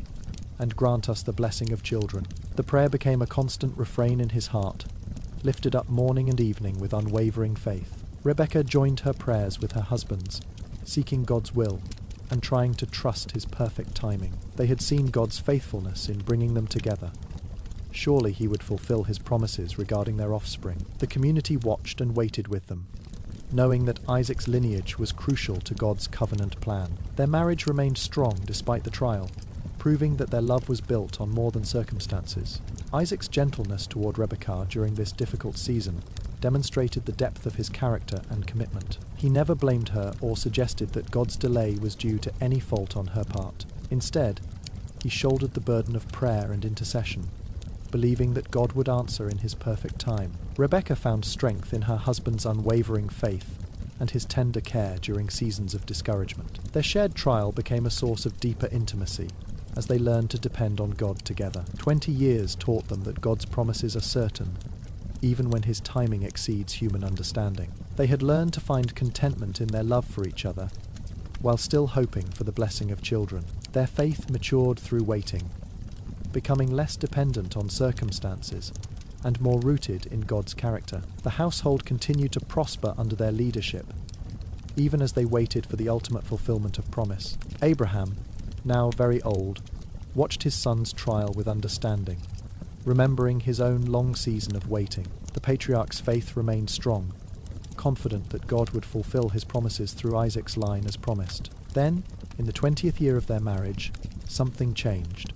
"and grant us the blessing of children." The prayer became a constant refrain in his heart, lifted up morning and evening with unwavering faith. Rebekah joined her prayers with her husband's, seeking God's will and trying to trust his perfect timing. They had seen God's faithfulness in bringing them together. Surely he would fulfill his promises regarding their offspring. The community watched and waited with them, knowing that Isaac's lineage was crucial to God's covenant plan. Their marriage remained strong despite the trial, proving that their love was built on more than circumstances. Isaac's gentleness toward Rebekah during this difficult season demonstrated the depth of his character and commitment. He never blamed her or suggested that God's delay was due to any fault on her part. Instead, he shouldered the burden of prayer and intercession, believing that God would answer in his perfect time. Rebekah found strength in her husband's unwavering faith and his tender care during seasons of discouragement. Their shared trial became a source of deeper intimacy, as they learned to depend on God together. 20 years taught them that God's promises are certain, even when his timing exceeds human understanding. They had learned to find contentment in their love for each other, while still hoping for the blessing of children. Their faith matured through waiting, becoming less dependent on circumstances and more rooted in God's character. The household continued to prosper under their leadership, even as they waited for the ultimate fulfillment of promise. Abraham, now very old, watched his son's trial with understanding, remembering his own long season of waiting. The patriarch's faith remained strong, confident that God would fulfill his promises through Isaac's line as promised. Then, in the 20th year of their marriage, something changed.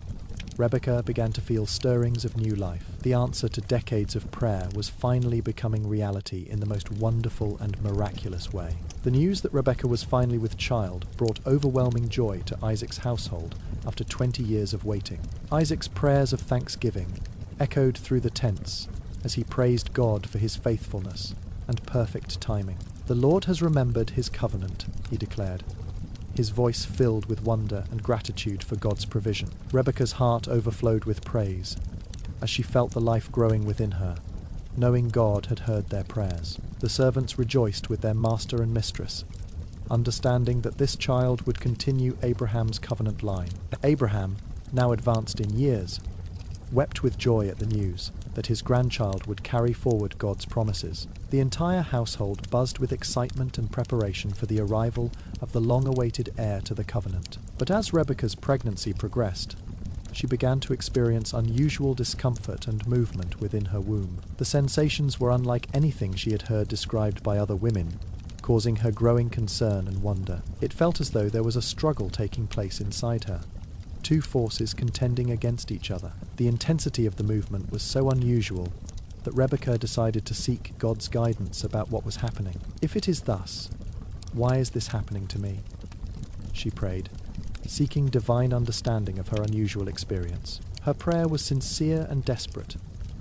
Rebekah began to feel stirrings of new life. The answer to decades of prayer was finally becoming reality in the most wonderful and miraculous way. The news that Rebekah was finally with child brought overwhelming joy to Isaac's household after 20 years of waiting. Isaac's prayers of thanksgiving echoed through the tents as he praised God for his faithfulness and perfect timing. "The Lord has remembered his covenant," he declared, his voice filled with wonder and gratitude for God's provision. Rebekah's heart overflowed with praise as she felt the life growing within her, knowing God had heard their prayers. The servants rejoiced with their master and mistress, understanding that this child would continue Abraham's covenant line. Abraham, now advanced in years, wept with joy at the news that his grandchild would carry forward God's promises. The entire household buzzed with excitement and preparation for the arrival of the long-awaited heir to the covenant. But as Rebekah's pregnancy progressed, she began to experience unusual discomfort and movement within her womb. The sensations were unlike anything she had heard described by other women, causing her growing concern and wonder. It felt as though there was a struggle taking place inside her, two forces contending against each other. The intensity of the movement was so unusual that Rebekah decided to seek God's guidance about what was happening. "If it is thus, why is this happening to me?" she prayed, seeking divine understanding of her unusual experience. Her prayer was sincere and desperate,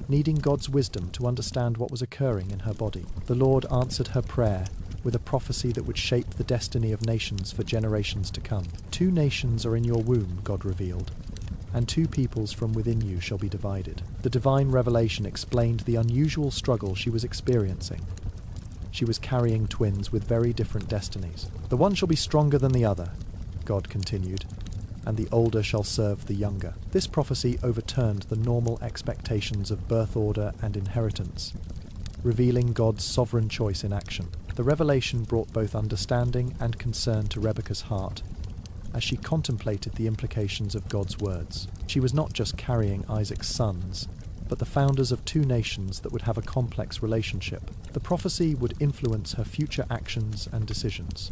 needing God's wisdom to understand what was occurring in her body. The Lord answered her prayer with a prophecy that would shape the destiny of nations for generations to come. "2 nations are in your womb," God revealed, "and 2 peoples from within you shall be divided." The divine revelation explained the unusual struggle she was experiencing. She was carrying twins with very different destinies. "The one shall be stronger than the other," God continued, "and the older shall serve the younger." This prophecy overturned the normal expectations of birth order and inheritance, revealing God's sovereign choice in action. The revelation brought both understanding and concern to Rebekah's heart as she contemplated the implications of God's words. She was not just carrying Isaac's sons, but the founders of 2 nations that would have a complex relationship. The prophecy would influence her future actions and decisions,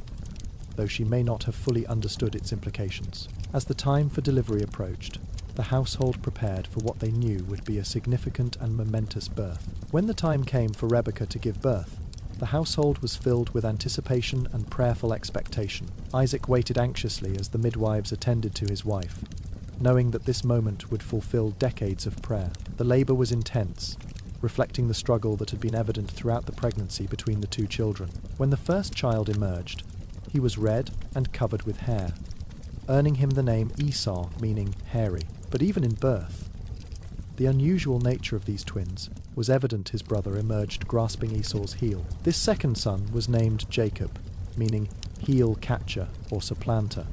though she may not have fully understood its implications. As the time for delivery approached, the household prepared for what they knew would be a significant and momentous birth. When the time came for Rebekah to give birth, the household was filled with anticipation and prayerful expectation. Isaac waited anxiously as the midwives attended to his wife, knowing that this moment would fulfill decades of prayer. The labor was intense, reflecting the struggle that had been evident throughout the pregnancy between the 2 children. When the first child emerged, he was red and covered with hair, earning him the name Esau, meaning hairy. But even in birth, the unusual nature of these twins was evident. His brother emerged grasping Esau's heel. This second son was named Jacob, meaning heel catcher or supplanter,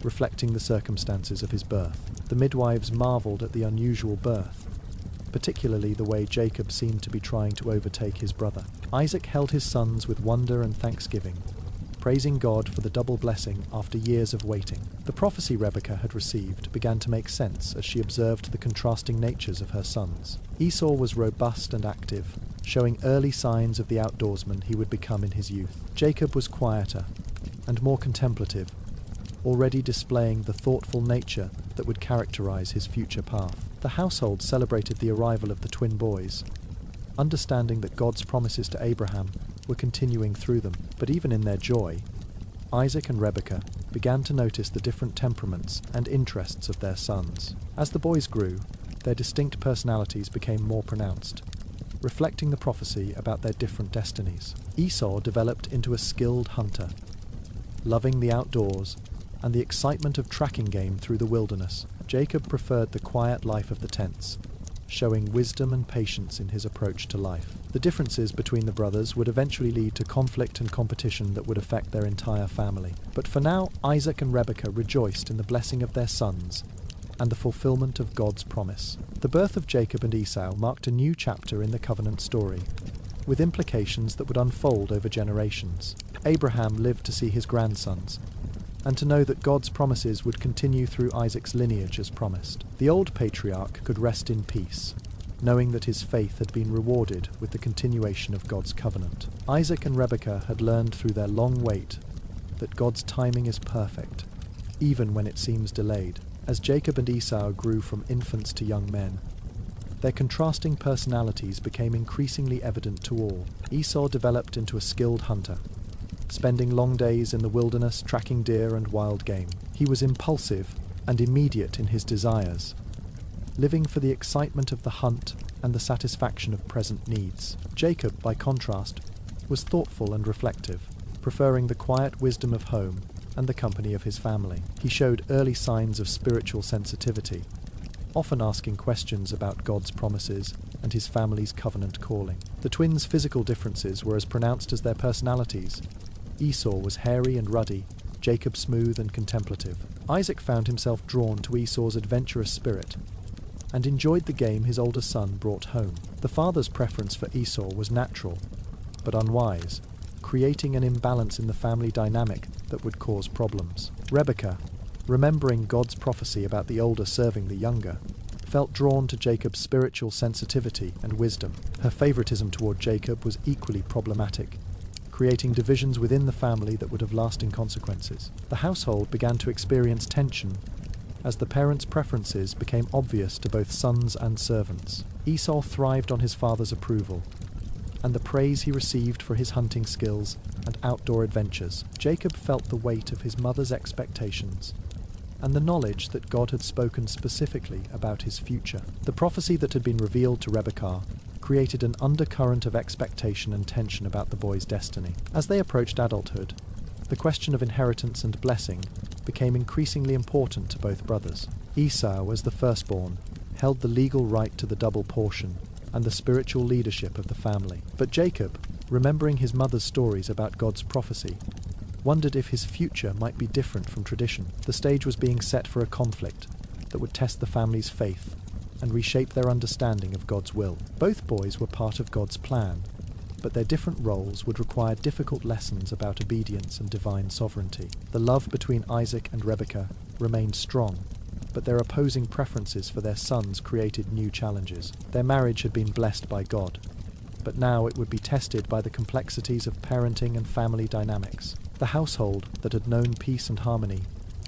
reflecting the circumstances of his birth. The midwives marveled at the unusual birth, particularly the way Jacob seemed to be trying to overtake his brother. Isaac held his sons with wonder and thanksgiving, praising God for the double blessing after years of waiting. The prophecy Rebekah had received began to make sense as she observed the contrasting natures of her sons. Esau was robust and active, showing early signs of the outdoorsman he would become in his youth. Jacob was quieter and more contemplative, already displaying the thoughtful nature that would characterize his future path. The household celebrated the arrival of the twin boys, understanding that God's promises to Abraham were continuing through them. But even in their joy, Isaac and Rebekah began to notice the different temperaments and interests of their sons. As the boys grew, their distinct personalities became more pronounced, reflecting the prophecy about their different destinies. Esau developed into a skilled hunter, loving the outdoors and the excitement of tracking game through the wilderness, Jacob preferred the quiet life of the tents, showing wisdom and patience in his approach to life. The differences between the brothers would eventually lead to conflict and competition that would affect their entire family. But for now, Isaac and Rebekah rejoiced in the blessing of their sons and the fulfillment of God's promise. The birth of Jacob and Esau marked a new chapter in the covenant story, with implications that would unfold over generations. Abraham lived to see his grandsons, and to know that God's promises would continue through Isaac's lineage as promised. The old patriarch could rest in peace, knowing that his faith had been rewarded with the continuation of God's covenant. Isaac and Rebekah had learned through their long wait that God's timing is perfect, even when it seems delayed. As Jacob and Esau grew from infants to young men, their contrasting personalities became increasingly evident to all. Esau developed into a skilled hunter, spending long days in the wilderness tracking deer and wild game. He was impulsive and immediate in his desires, living for the excitement of the hunt and the satisfaction of present needs. Jacob, by contrast, was thoughtful and reflective, preferring the quiet wisdom of home and the company of his family. He showed early signs of spiritual sensitivity, often asking questions about God's promises and his family's covenant calling. The twins' physical differences were as pronounced as their personalities. Esau was hairy and ruddy, Jacob smooth and contemplative. Isaac found himself drawn to Esau's adventurous spirit and enjoyed the game his older son brought home. The father's preference for Esau was natural, but unwise, creating an imbalance in the family dynamic that would cause problems. Rebekah, remembering God's prophecy about the older serving the younger, felt drawn to Jacob's spiritual sensitivity and wisdom. Her favoritism toward Jacob was equally problematic, creating divisions within the family that would have lasting consequences. The household began to experience tension as the parents' preferences became obvious to both sons and servants. Esau thrived on his father's approval and the praise he received for his hunting skills and outdoor adventures. Jacob felt the weight of his mother's expectations and the knowledge that God had spoken specifically about his future. The prophecy that had been revealed to Rebekah created an undercurrent of expectation and tension about the boy's destiny. As they approached adulthood, the question of inheritance and blessing became increasingly important to both brothers. Esau, as the firstborn, held the legal right to the double portion and the spiritual leadership of the family. But Jacob, remembering his mother's stories about God's prophecy, wondered if his future might be different from tradition. The stage was being set for a conflict that would test the family's faith and reshape their understanding of God's will. Both boys were part of God's plan, but their different roles would require difficult lessons about obedience and divine sovereignty. The love between Isaac and Rebekah remained strong, but their opposing preferences for their sons created new challenges. Their marriage had been blessed by God, but now it would be tested by the complexities of parenting and family dynamics. The household that had known peace and harmony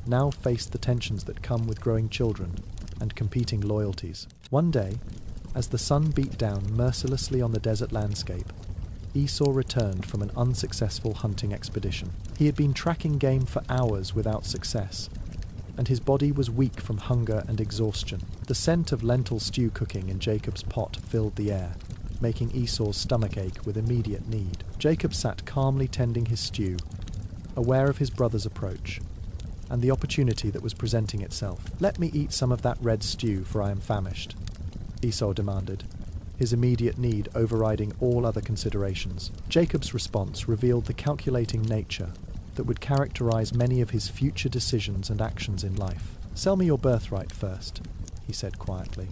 now faced the tensions that come with growing children and competing loyalties. One day, as the sun beat down mercilessly on the desert landscape, Esau returned from an unsuccessful hunting expedition. He had been tracking game for hours without success, and his body was weak from hunger and exhaustion. The scent of lentil stew cooking in Jacob's pot filled the air, making Esau's stomach ache with immediate need. Jacob sat calmly tending his stew, aware of his brother's approach and the opportunity that was presenting itself. "Let me eat some of that red stew, for I am famished," Esau demanded, his immediate need overriding all other considerations. Jacob's response revealed the calculating nature that would characterize many of his future decisions and actions in life. "Sell me your birthright first," he said quietly,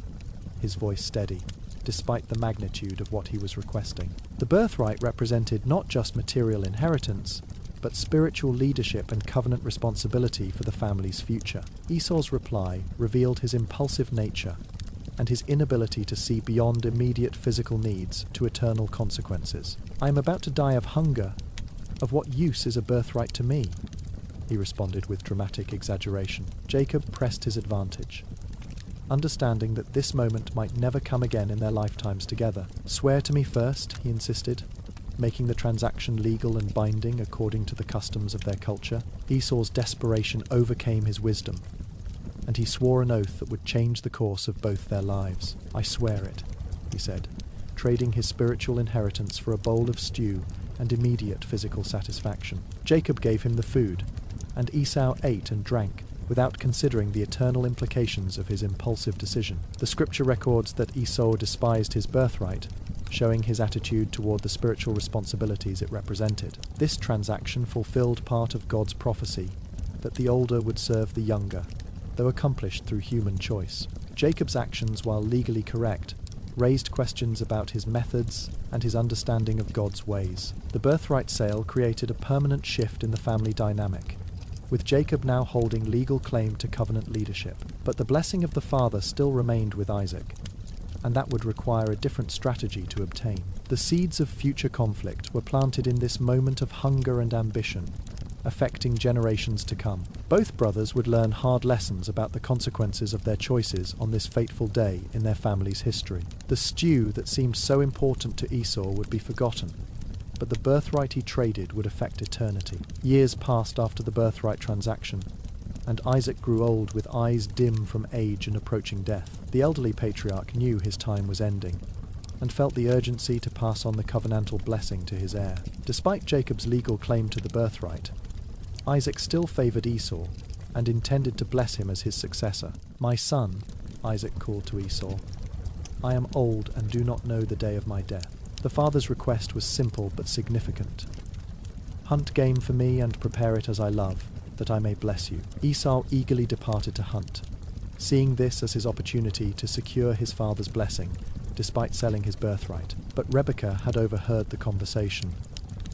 his voice steady, despite the magnitude of what he was requesting. The birthright represented not just material inheritance, but spiritual leadership and covenant responsibility for the family's future. Esau's reply revealed his impulsive nature and his inability to see beyond immediate physical needs to eternal consequences. "I am about to die of hunger. Of what use is a birthright to me?" he responded with dramatic exaggeration. Jacob pressed his advantage, understanding that this moment might never come again in their lifetimes together. "Swear to me first," he insisted, making the transaction legal and binding according to the customs of their culture. Esau's desperation overcame his wisdom, and he swore an oath that would change the course of both their lives. "I swear it," he said, trading his spiritual inheritance for a bowl of stew and immediate physical satisfaction. Jacob gave him the food, and Esau ate and drank, without considering the eternal implications of his impulsive decision. The scripture records that Esau despised his birthright, showing his attitude toward the spiritual responsibilities it represented. This transaction fulfilled part of God's prophecy that the older would serve the younger, though accomplished through human choice. Jacob's actions, while legally correct, raised questions about his methods and his understanding of God's ways. The birthright sale created a permanent shift in the family dynamic, with Jacob now holding legal claim to covenant leadership. But the blessing of the father still remained with Isaac, and that would require a different strategy to obtain. The seeds of future conflict were planted in this moment of hunger and ambition, affecting generations to come. Both brothers would learn hard lessons about the consequences of their choices on this fateful day in their family's history. The stew that seemed so important to Esau would be forgotten, but the birthright he traded would affect eternity. Years passed after the birthright transaction, and Isaac grew old with eyes dim from age and approaching death. The elderly patriarch knew his time was ending, and felt the urgency to pass on the covenantal blessing to his heir. Despite Jacob's legal claim to the birthright, Isaac still favored Esau and intended to bless him as his successor. "My son," Isaac called to Esau, "I am old and do not know the day of my death." The father's request was simple but significant. "Hunt game for me and prepare it as I love, that I may bless you." Esau eagerly departed to hunt, seeing this as his opportunity to secure his father's blessing, despite selling his birthright. But Rebekah had overheard the conversation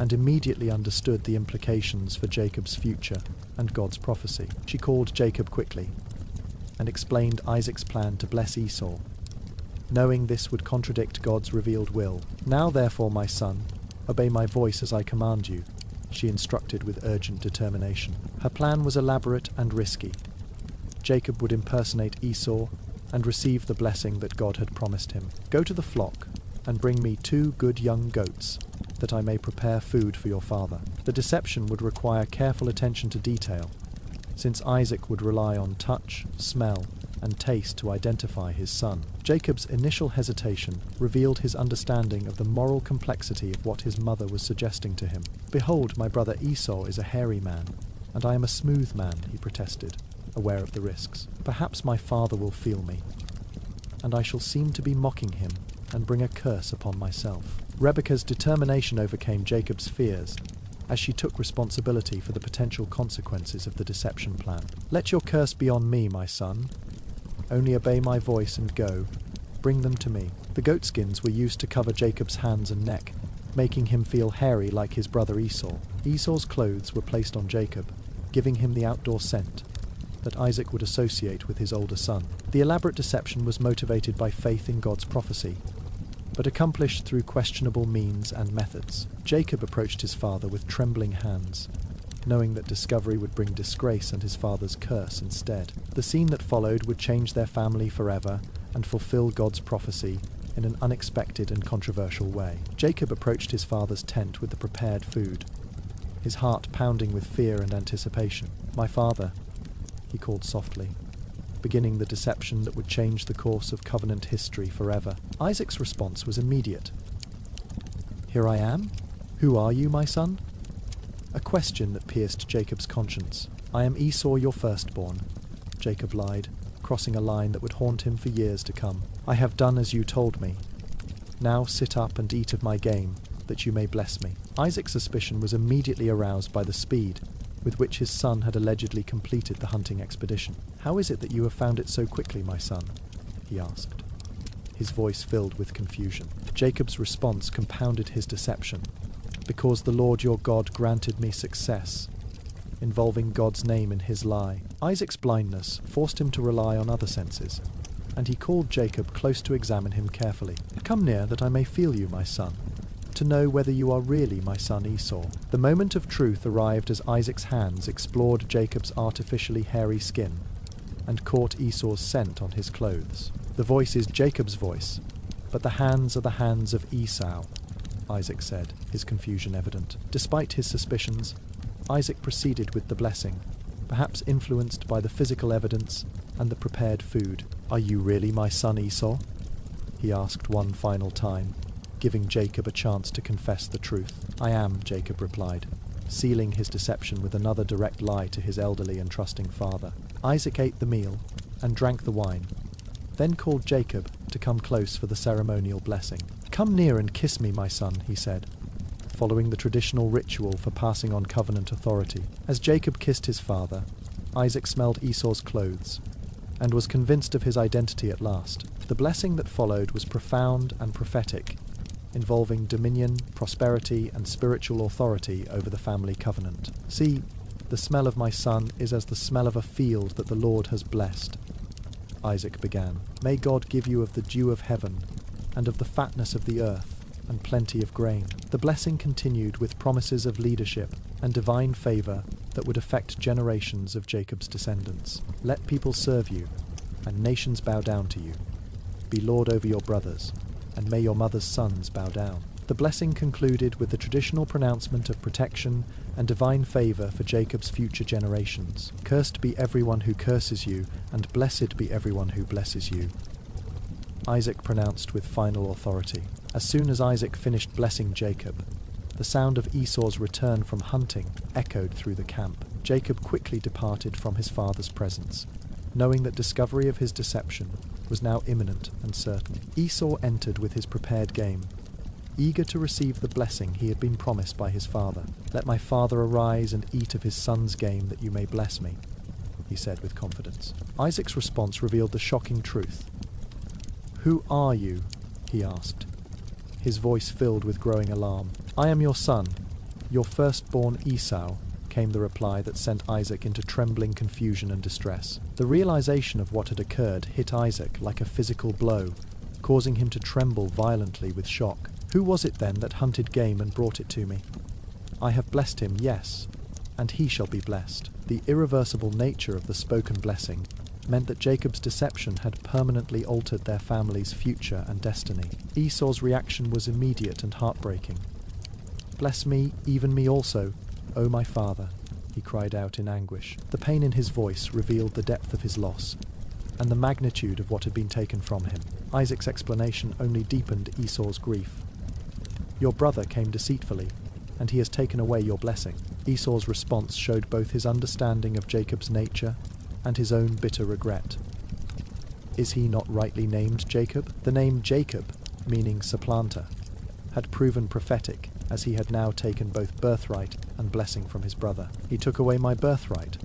and immediately understood the implications for Jacob's future and God's prophecy. She called Jacob quickly and explained Isaac's plan to bless Esau, knowing this would contradict God's revealed will. "Now therefore, my son, obey my voice as I command you," she instructed with urgent determination. Her plan was elaborate and risky. Jacob would impersonate Esau and receive the blessing that God had promised him. "Go to the flock and bring me 2 good young goats, that I may prepare food for your father." The deception would require careful attention to detail, since Isaac would rely on touch, smell, and taste to identify his son. Jacob's initial hesitation revealed his understanding of the moral complexity of what his mother was suggesting to him. "Behold, my brother Esau is a hairy man, and I am a smooth man," he protested, aware of the risks. "Perhaps my father will feel me, and I shall seem to be mocking him and bring a curse upon myself." Rebekah's determination overcame Jacob's fears, as she took responsibility for the potential consequences of the deception plan. "Let your curse be on me, my son. Only obey my voice and go. Bring them to me." The goatskins were used to cover Jacob's hands and neck, making him feel hairy like his brother Esau. Esau's clothes were placed on Jacob, giving him the outdoor scent that Isaac would associate with his older son. The elaborate deception was motivated by faith in God's prophecy, but accomplished through questionable means and methods. Jacob approached his father with trembling hands, knowing that discovery would bring disgrace and his father's curse instead. The scene that followed would change their family forever and fulfill God's prophecy in an unexpected and controversial way. Jacob approached his father's tent with the prepared food, his heart pounding with fear and anticipation. "My father," he called softly, beginning the deception that would change the course of covenant history forever. Isaac's response was immediate. "Here I am. Who are you, my son?" A question that pierced Jacob's conscience. "I am Esau, your firstborn," Jacob lied, crossing a line that would haunt him for years to come. "I have done as you told me. Now sit up and eat of my game, that you may bless me." Isaac's suspicion was immediately aroused by the speed with which his son had allegedly completed the hunting expedition. "How is it that you have found it so quickly, my son?" he asked, his voice filled with confusion. Jacob's response compounded his deception. "Because the Lord your God granted me success," involving God's name in his lie. Isaac's blindness forced him to rely on other senses, and he called Jacob close to examine him carefully. "Come near that I may feel you, my son, to know whether you are really my son Esau." The moment of truth arrived as Isaac's hands explored Jacob's artificially hairy skin and caught Esau's scent on his clothes. "The voice is Jacob's voice, but the hands are the hands of Esau," Isaac said, his confusion evident. Despite his suspicions, Isaac proceeded with the blessing, perhaps influenced by the physical evidence and the prepared food. "Are you really my son Esau?" he asked one final time, giving Jacob a chance to confess the truth. "I am," Jacob replied, sealing his deception with another direct lie to his elderly and trusting father. Isaac ate the meal and drank the wine, then called Jacob to come close for the ceremonial blessing. "Come near and kiss me, my son," he said, following the traditional ritual for passing on covenant authority. As Jacob kissed his father, Isaac smelled Esau's clothes and was convinced of his identity at last. The blessing that followed was profound and prophetic, involving dominion, prosperity, and spiritual authority over the family covenant. "See, the smell of my son is as the smell of a field that the Lord has blessed," Isaac began. "May God give you of the dew of heaven, and of the fatness of the earth, and plenty of grain." The blessing continued with promises of leadership and divine favor that would affect generations of Jacob's descendants. "Let people serve you, and nations bow down to you. Be lord over your brothers, and may your mother's sons bow down." The blessing concluded with the traditional pronouncement of protection and divine favor for Jacob's future generations. "Cursed be everyone who curses you, and blessed be everyone who blesses you," Isaac pronounced with final authority. As soon as Isaac finished blessing Jacob, the sound of Esau's return from hunting echoed through the camp. Jacob quickly departed from his father's presence, knowing that discovery of his deception was now imminent and certain. Esau entered with his prepared game, eager to receive the blessing he had been promised by his father. "Let my father arise and eat of his son's game, that you may bless me," he said with confidence. Isaac's response revealed the shocking truth. "Who are you?" he asked, his voice filled with growing alarm. "I am your son, your firstborn Esau," came the reply that sent Isaac into trembling confusion and distress. The realization of what had occurred hit Isaac like a physical blow, causing him to tremble violently with shock. "Who was it then that hunted game and brought it to me? I have blessed him, yes, and he shall be blessed." The irreversible nature of the spoken blessing meant that Jacob's deception had permanently altered their family's future and destiny. Esau's reaction was immediate and heartbreaking. "Bless me, even me also, O my father," he cried out in anguish. The pain in his voice revealed the depth of his loss and the magnitude of what had been taken from him. Isaac's explanation only deepened Esau's grief. "Your brother came deceitfully, and he has taken away your blessing." Esau's response showed both his understanding of Jacob's nature and his own bitter regret. Is he not rightly named Jacob? The name Jacob, meaning supplanter, had proven prophetic, as he had now taken both birthright and blessing from his brother. "He took away my birthright,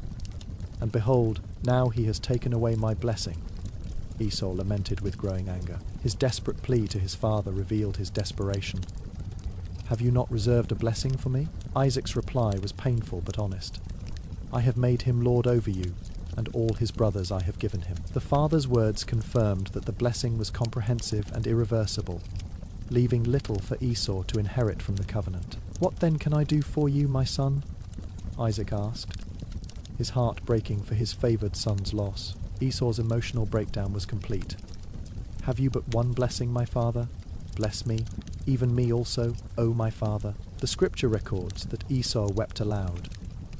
and behold, now he has taken away my blessing," Esau lamented with growing anger. His desperate plea to his father revealed his desperation. "Have you not reserved a blessing for me?" Isaac's reply was painful but honest. "I have made him lord over you, and all his brothers I have given him." The father's words confirmed that the blessing was comprehensive and irreversible, leaving little for Esau to inherit from the covenant. "What then can I do for you, my son?" Isaac asked, his heart breaking for his favored son's loss. Esau's emotional breakdown was complete. "Have you but one blessing, my father? Bless me, even me also, O my father." The scripture records that Esau wept aloud,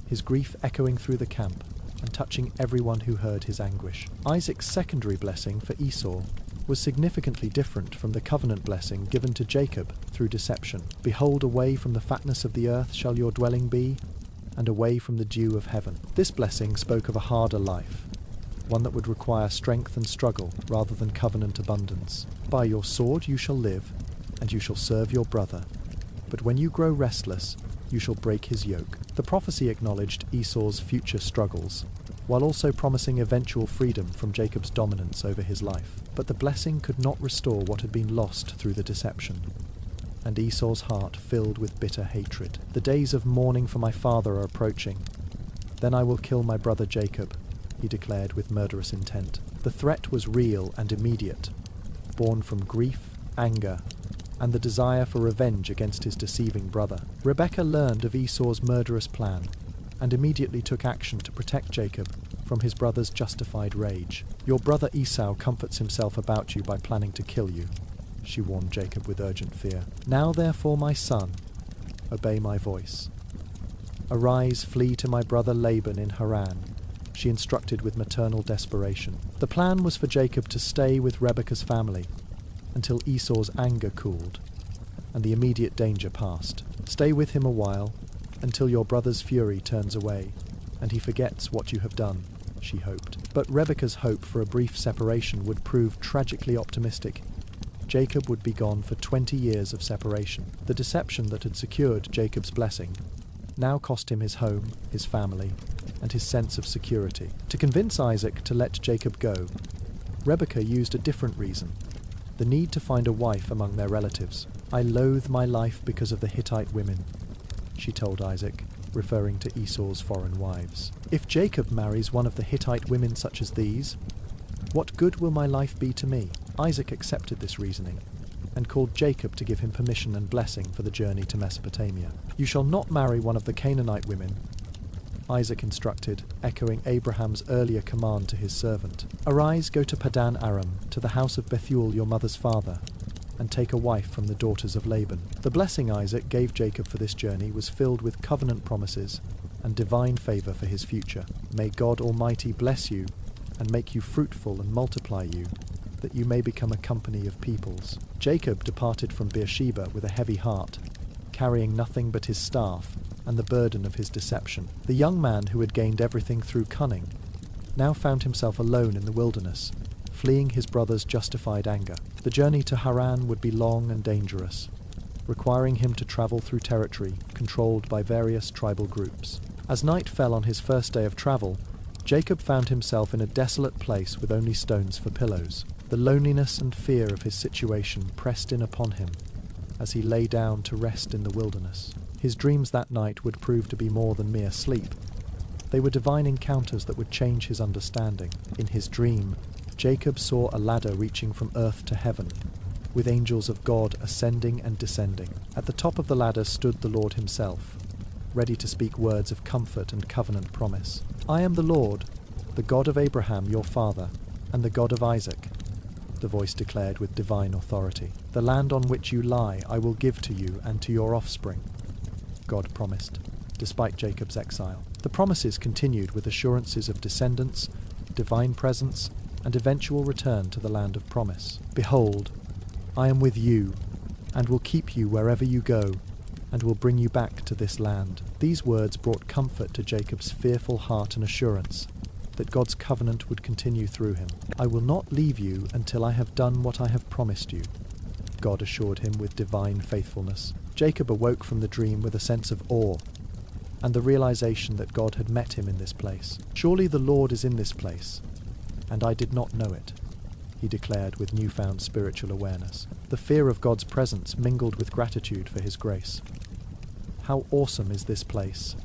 his grief echoing through the camp and touching everyone who heard his anguish. Isaac's secondary blessing for Esau was significantly different from the covenant blessing given to Jacob through deception. "Behold, away from the fatness of the earth shall your dwelling be, and away from the dew of heaven." This blessing spoke of a harder life, one that would require strength and struggle rather than covenant abundance. "By your sword you shall live, and you shall serve your brother. But when you grow restless, you shall break his yoke." The prophecy acknowledged Esau's future struggles, while also promising eventual freedom from Jacob's dominance over his life. But the blessing could not restore what had been lost through the deception, and Esau's heart filled with bitter hatred. "The days of mourning for my father are approaching. Then I will kill my brother Jacob," he declared with murderous intent. The threat was real and immediate, born from grief, anger, and the desire for revenge against his deceiving brother. Rebekah learned of Esau's murderous plan and immediately took action to protect Jacob from his brother's justified rage. "Your brother Esau comforts himself about you by planning to kill you," she warned Jacob with urgent fear. "Now therefore, my son, obey my voice. Arise, flee to my brother Laban in Haran," she instructed with maternal desperation. The plan was for Jacob to stay with Rebekah's family until Esau's anger cooled and the immediate danger passed. Stay with him a while, until your brother's fury turns away, and he forgets what you have done, she hoped. But Rebekah's hope for a brief separation would prove tragically optimistic. Jacob would be gone for 20 years of separation. The deception that had secured Jacob's blessing now cost him his home, his family, and his sense of security. To convince Isaac to let Jacob go, Rebekah used a different reason: the need to find a wife among their relatives. "I loathe my life because of the Hittite women," she told Isaac, referring to Esau's foreign wives. "If Jacob marries one of the Hittite women such as these, what good will my life be to me?" Isaac accepted this reasoning and called Jacob to give him permission and blessing for the journey to Mesopotamia. "You shall not marry one of the Canaanite women," Isaac instructed, echoing Abraham's earlier command to his servant. "Arise, go to Padan Aram, to the house of Bethuel your mother's father, and take a wife from the daughters of Laban." The blessing Isaac gave Jacob for this journey was filled with covenant promises and divine favor for his future. "May God Almighty bless you and make you fruitful and multiply you, that you may become a company of peoples." Jacob departed from Beersheba with a heavy heart, carrying nothing but his staff and the burden of his deception. The young man who had gained everything through cunning now found himself alone in the wilderness, fleeing his brother's justified anger. The journey to Haran would be long and dangerous, requiring him to travel through territory controlled by various tribal groups. As night fell on his first day of travel, Jacob found himself in a desolate place with only stones for pillows. The loneliness and fear of his situation pressed in upon him as he lay down to rest in the wilderness. His dreams that night would prove to be more than mere sleep. They were divine encounters that would change his understanding. In his dream, Jacob saw a ladder reaching from earth to heaven, with angels of God ascending and descending. At the top of the ladder stood the Lord himself, ready to speak words of comfort and covenant promise. "I am the Lord, the God of Abraham your father, and the God of Isaac," the voice declared with divine authority. "The land on which you lie I will give to you and to your offspring," God promised, despite Jacob's exile. The promises continued with assurances of descendants, divine presence, and eventual return to the land of promise. "Behold, I am with you, and will keep you wherever you go, and will bring you back to this land." These words brought comfort to Jacob's fearful heart and assurance that God's covenant would continue through him. "I will not leave you until I have done what I have promised you," God assured him with divine faithfulness. Jacob awoke from the dream with a sense of awe and the realization that God had met him in this place. "Surely the Lord is in this place, and I did not know it," he declared with newfound spiritual awareness. The fear of God's presence mingled with gratitude for his grace. "How awesome is this place!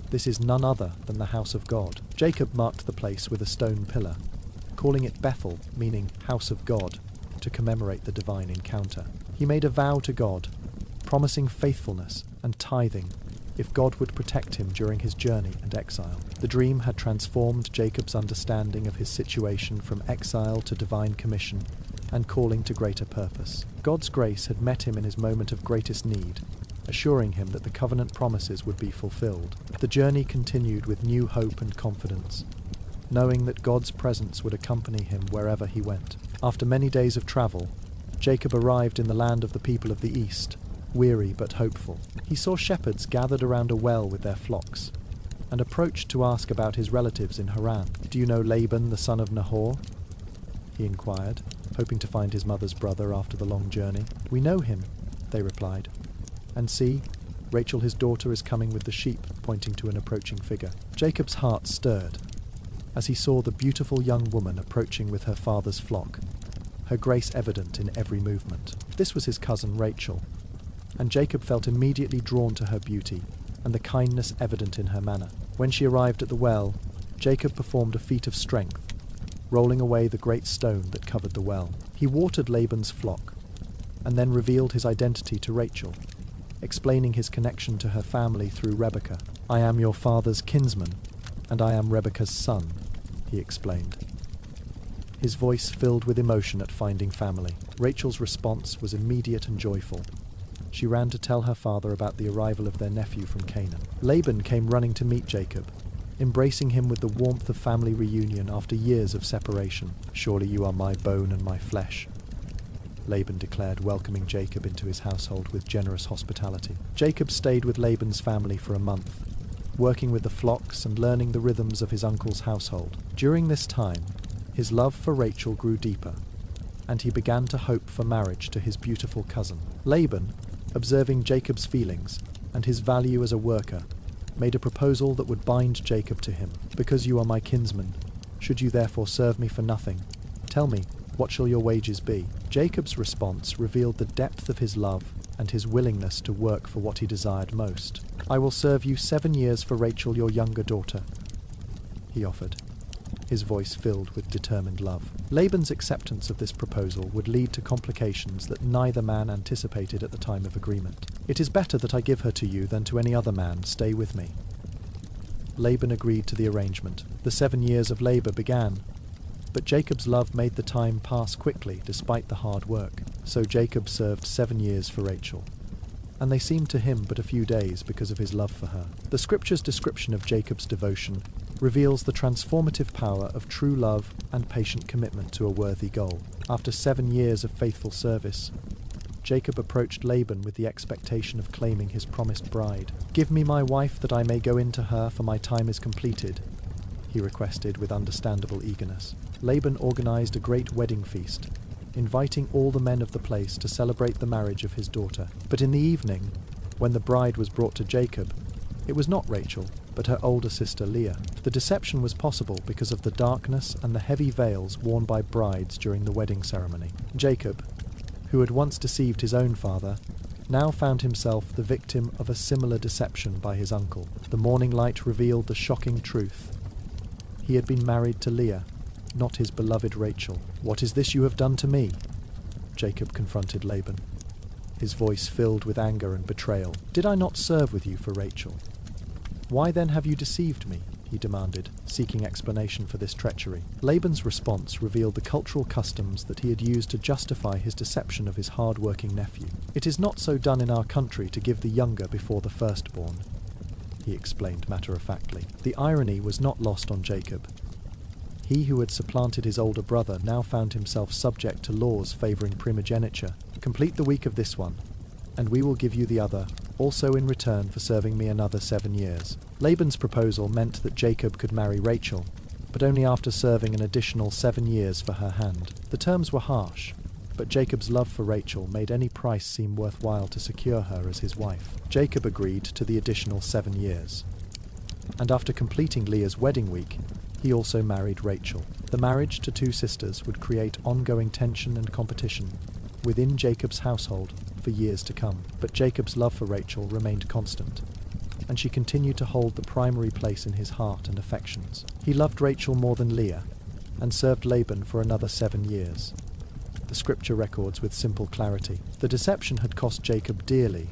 This is none other than the house of God." Jacob marked the place with a stone pillar, calling it Bethel, meaning house of God, to commemorate the divine encounter. He made a vow to God, promising faithfulness and tithing if God would protect him during his journey and exile. The dream had transformed Jacob's understanding of his situation from exile to divine commission and calling to greater purpose. God's grace had met him in his moment of greatest need, assuring him that the covenant promises would be fulfilled. The journey continued with new hope and confidence, knowing that God's presence would accompany him wherever he went. After many days of travel, Jacob arrived in the land of the people of the east, weary but hopeful. He saw shepherds gathered around a well with their flocks, and approached to ask about his relatives in Haran. "Do you know Laban, the son of Nahor?" he inquired, hoping to find his mother's brother after the long journey. "We know him," they replied. "And see, Rachel his daughter is coming with the sheep," pointing to an approaching figure. Jacob's heart stirred as he saw the beautiful young woman approaching with her father's flock, her grace evident in every movement. This was his cousin Rachel, and Jacob felt immediately drawn to her beauty and the kindness evident in her manner. When she arrived at the well, Jacob performed a feat of strength, rolling away the great stone that covered the well. He watered Laban's flock, and then revealed his identity to Rachel, explaining his connection to her family through Rebekah. "I am your father's kinsman, and I am Rebekah's son," he explained, his voice filled with emotion at finding family. Rachel's response was immediate and joyful. She ran to tell her father about the arrival of their nephew from Canaan. Laban came running to meet Jacob, embracing him with the warmth of family reunion after years of separation. "Surely you are my bone and my flesh," Laban declared, welcoming Jacob into his household with generous hospitality. Jacob stayed with Laban's family for a month, working with the flocks and learning the rhythms of his uncle's household. During this time, his love for Rachel grew deeper, and he began to hope for marriage to his beautiful cousin. Laban, observing Jacob's feelings and his value as a worker, made a proposal that would bind Jacob to him. "Because you are my kinsman, should you therefore serve me for nothing? Tell me, what shall your wages be?" Jacob's response revealed the depth of his love and his willingness to work for what he desired most. "I will serve you 7 years for Rachel, your younger daughter," he offered, his voice filled with determined love. Laban's acceptance of this proposal would lead to complications that neither man anticipated at the time of agreement. "It is better that I give her to you than to any other man. Stay with me." Laban agreed to the arrangement. The 7 years of labor began, but Jacob's love made the time pass quickly despite the hard work. So Jacob served 7 years for Rachel, and they seemed to him but a few days because of his love for her. The scripture's description of Jacob's devotion reveals the transformative power of true love and patient commitment to a worthy goal. After 7 years of faithful service, Jacob approached Laban with the expectation of claiming his promised bride. "Give me my wife that I may go in to her, for my time is completed," he requested with understandable eagerness. Laban organized a great wedding feast, inviting all the men of the place to celebrate the marriage of his daughter. But in the evening, when the bride was brought to Jacob, it was not Rachel, but her older sister Leah. The deception was possible because of the darkness and the heavy veils worn by brides during the wedding ceremony. Jacob, who had once deceived his own father, now found himself the victim of a similar deception by his uncle. The morning light revealed the shocking truth. He had been married to Leah, not his beloved Rachel. "What is this you have done to me?" Jacob confronted Laban, his voice filled with anger and betrayal. "Did I not serve with you for Rachel? Why then have you deceived me?" he demanded, seeking explanation for this treachery. Laban's response revealed the cultural customs that he had used to justify his deception of his hard-working nephew. "It is not so done in our country to give the younger before the firstborn," he explained matter-of-factly. The irony was not lost on Jacob. He who had supplanted his older brother now found himself subject to laws favoring primogeniture. "Complete the week of this one, and we will give you the other, also in return for serving me another 7 years. Laban's proposal meant that Jacob could marry Rachel, but only after serving an additional 7 years for her hand. The terms were harsh, but Jacob's love for Rachel made any price seem worthwhile to secure her as his wife. Jacob agreed to the additional 7 years, and after completing Leah's wedding week, he also married Rachel. The marriage to 2 sisters would create ongoing tension and competition within Jacob's household for years to come. But Jacob's love for Rachel remained constant, and she continued to hold the primary place in his heart and affections. He loved Rachel more than Leah, and served Laban for another 7 years. The scripture records with simple clarity. The deception had cost Jacob dearly,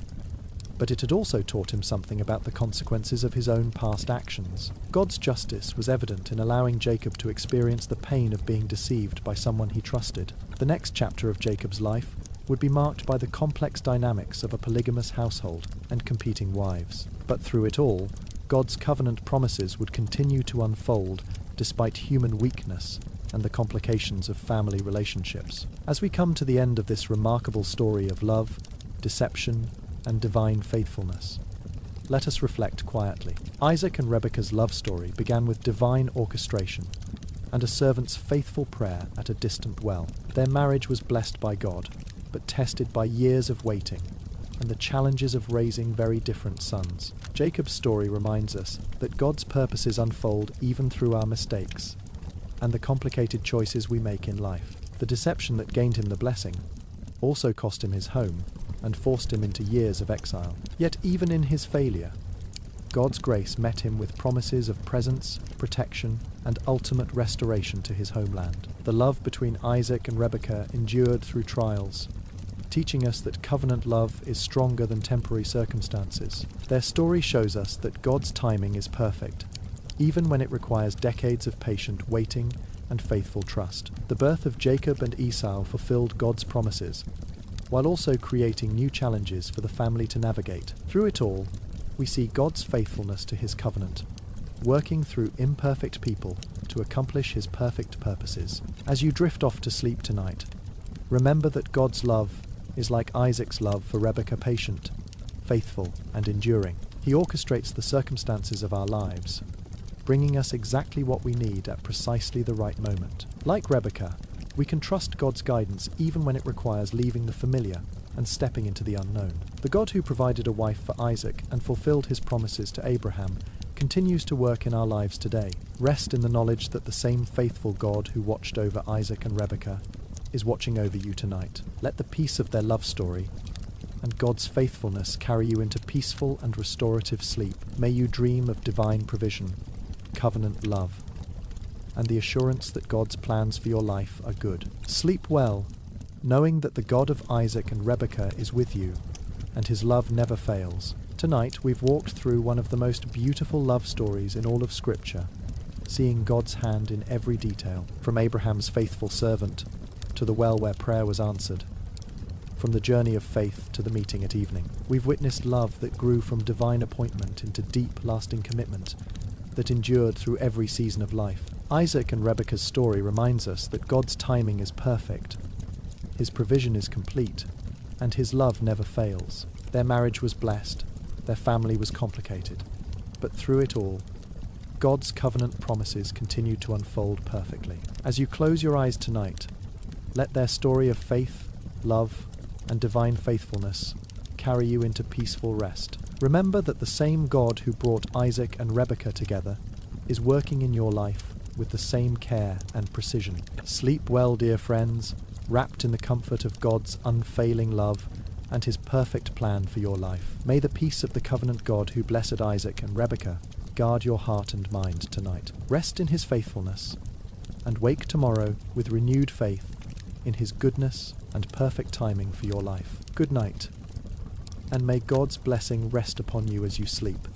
but it had also taught him something about the consequences of his own past actions. God's justice was evident in allowing Jacob to experience the pain of being deceived by someone he trusted. The next chapter of Jacob's life would be marked by the complex dynamics of a polygamous household and competing wives. But through it all, God's covenant promises would continue to unfold despite human weakness and the complications of family relationships. As we come to the end of this remarkable story of love, deception, and divine faithfulness, let us reflect quietly. Isaac and Rebekah's love story began with divine orchestration and a servant's faithful prayer at a distant well. Their marriage was blessed by God, but tested by years of waiting and the challenges of raising very different sons. Jacob's story reminds us that God's purposes unfold even through our mistakes and the complicated choices we make in life. The deception that gained him the blessing also cost him his home and forced him into years of exile. Yet even in his failure, God's grace met him with promises of presence, protection, and ultimate restoration to his homeland. The love between Isaac and Rebekah endured through trials, teaching us that covenant love is stronger than temporary circumstances. Their story shows us that God's timing is perfect, even when it requires decades of patient waiting and faithful trust. The birth of Jacob and Esau fulfilled God's promises, while also creating new challenges for the family to navigate. Through it all, we see God's faithfulness to his covenant, working through imperfect people to accomplish his perfect purposes. As you drift off to sleep tonight, Remember that God's love is like Isaac's love for Rebekah, patient, faithful, and enduring. He orchestrates the circumstances of our lives, bringing us exactly what we need at precisely the right moment. Like Rebekah, we can trust God's guidance even when it requires leaving the familiar and stepping into the unknown. The God who provided a wife for Isaac and fulfilled his promises to Abraham continues to work in our lives today. Rest in the knowledge that the same faithful God who watched over Isaac and Rebekah is watching over you tonight. Let the peace of their love story and God's faithfulness carry you into peaceful and restorative sleep. May you dream of divine provision, covenant love, and the assurance that God's plans for your life are good. Sleep well, knowing that the God of Isaac and Rebekah is with you, and his love never fails. Tonight we've walked through one of the most beautiful love stories in all of Scripture, seeing God's hand in every detail, from Abraham's faithful servant to the well where prayer was answered, from the journey of faith to the meeting at evening. We've witnessed love that grew from divine appointment into deep, lasting commitment that endured through every season of life. Isaac and Rebekah's story reminds us that God's timing is perfect, his provision is complete, and his love never fails. Their marriage was blessed, their family was complicated, but through it all, God's covenant promises continued to unfold perfectly. As you close your eyes tonight, let their story of faith, love, and divine faithfulness carry you into peaceful rest. Remember that the same God who brought Isaac and Rebekah together is working in your life with the same care and precision. Sleep well, dear friends, wrapped in the comfort of God's unfailing love and his perfect plan for your life. May the peace of the covenant God who blessed Isaac and Rebekah guard your heart and mind tonight. Rest in his faithfulness and wake tomorrow with renewed faith in his goodness and perfect timing for your life. Good night, and may God's blessing rest upon you as you sleep.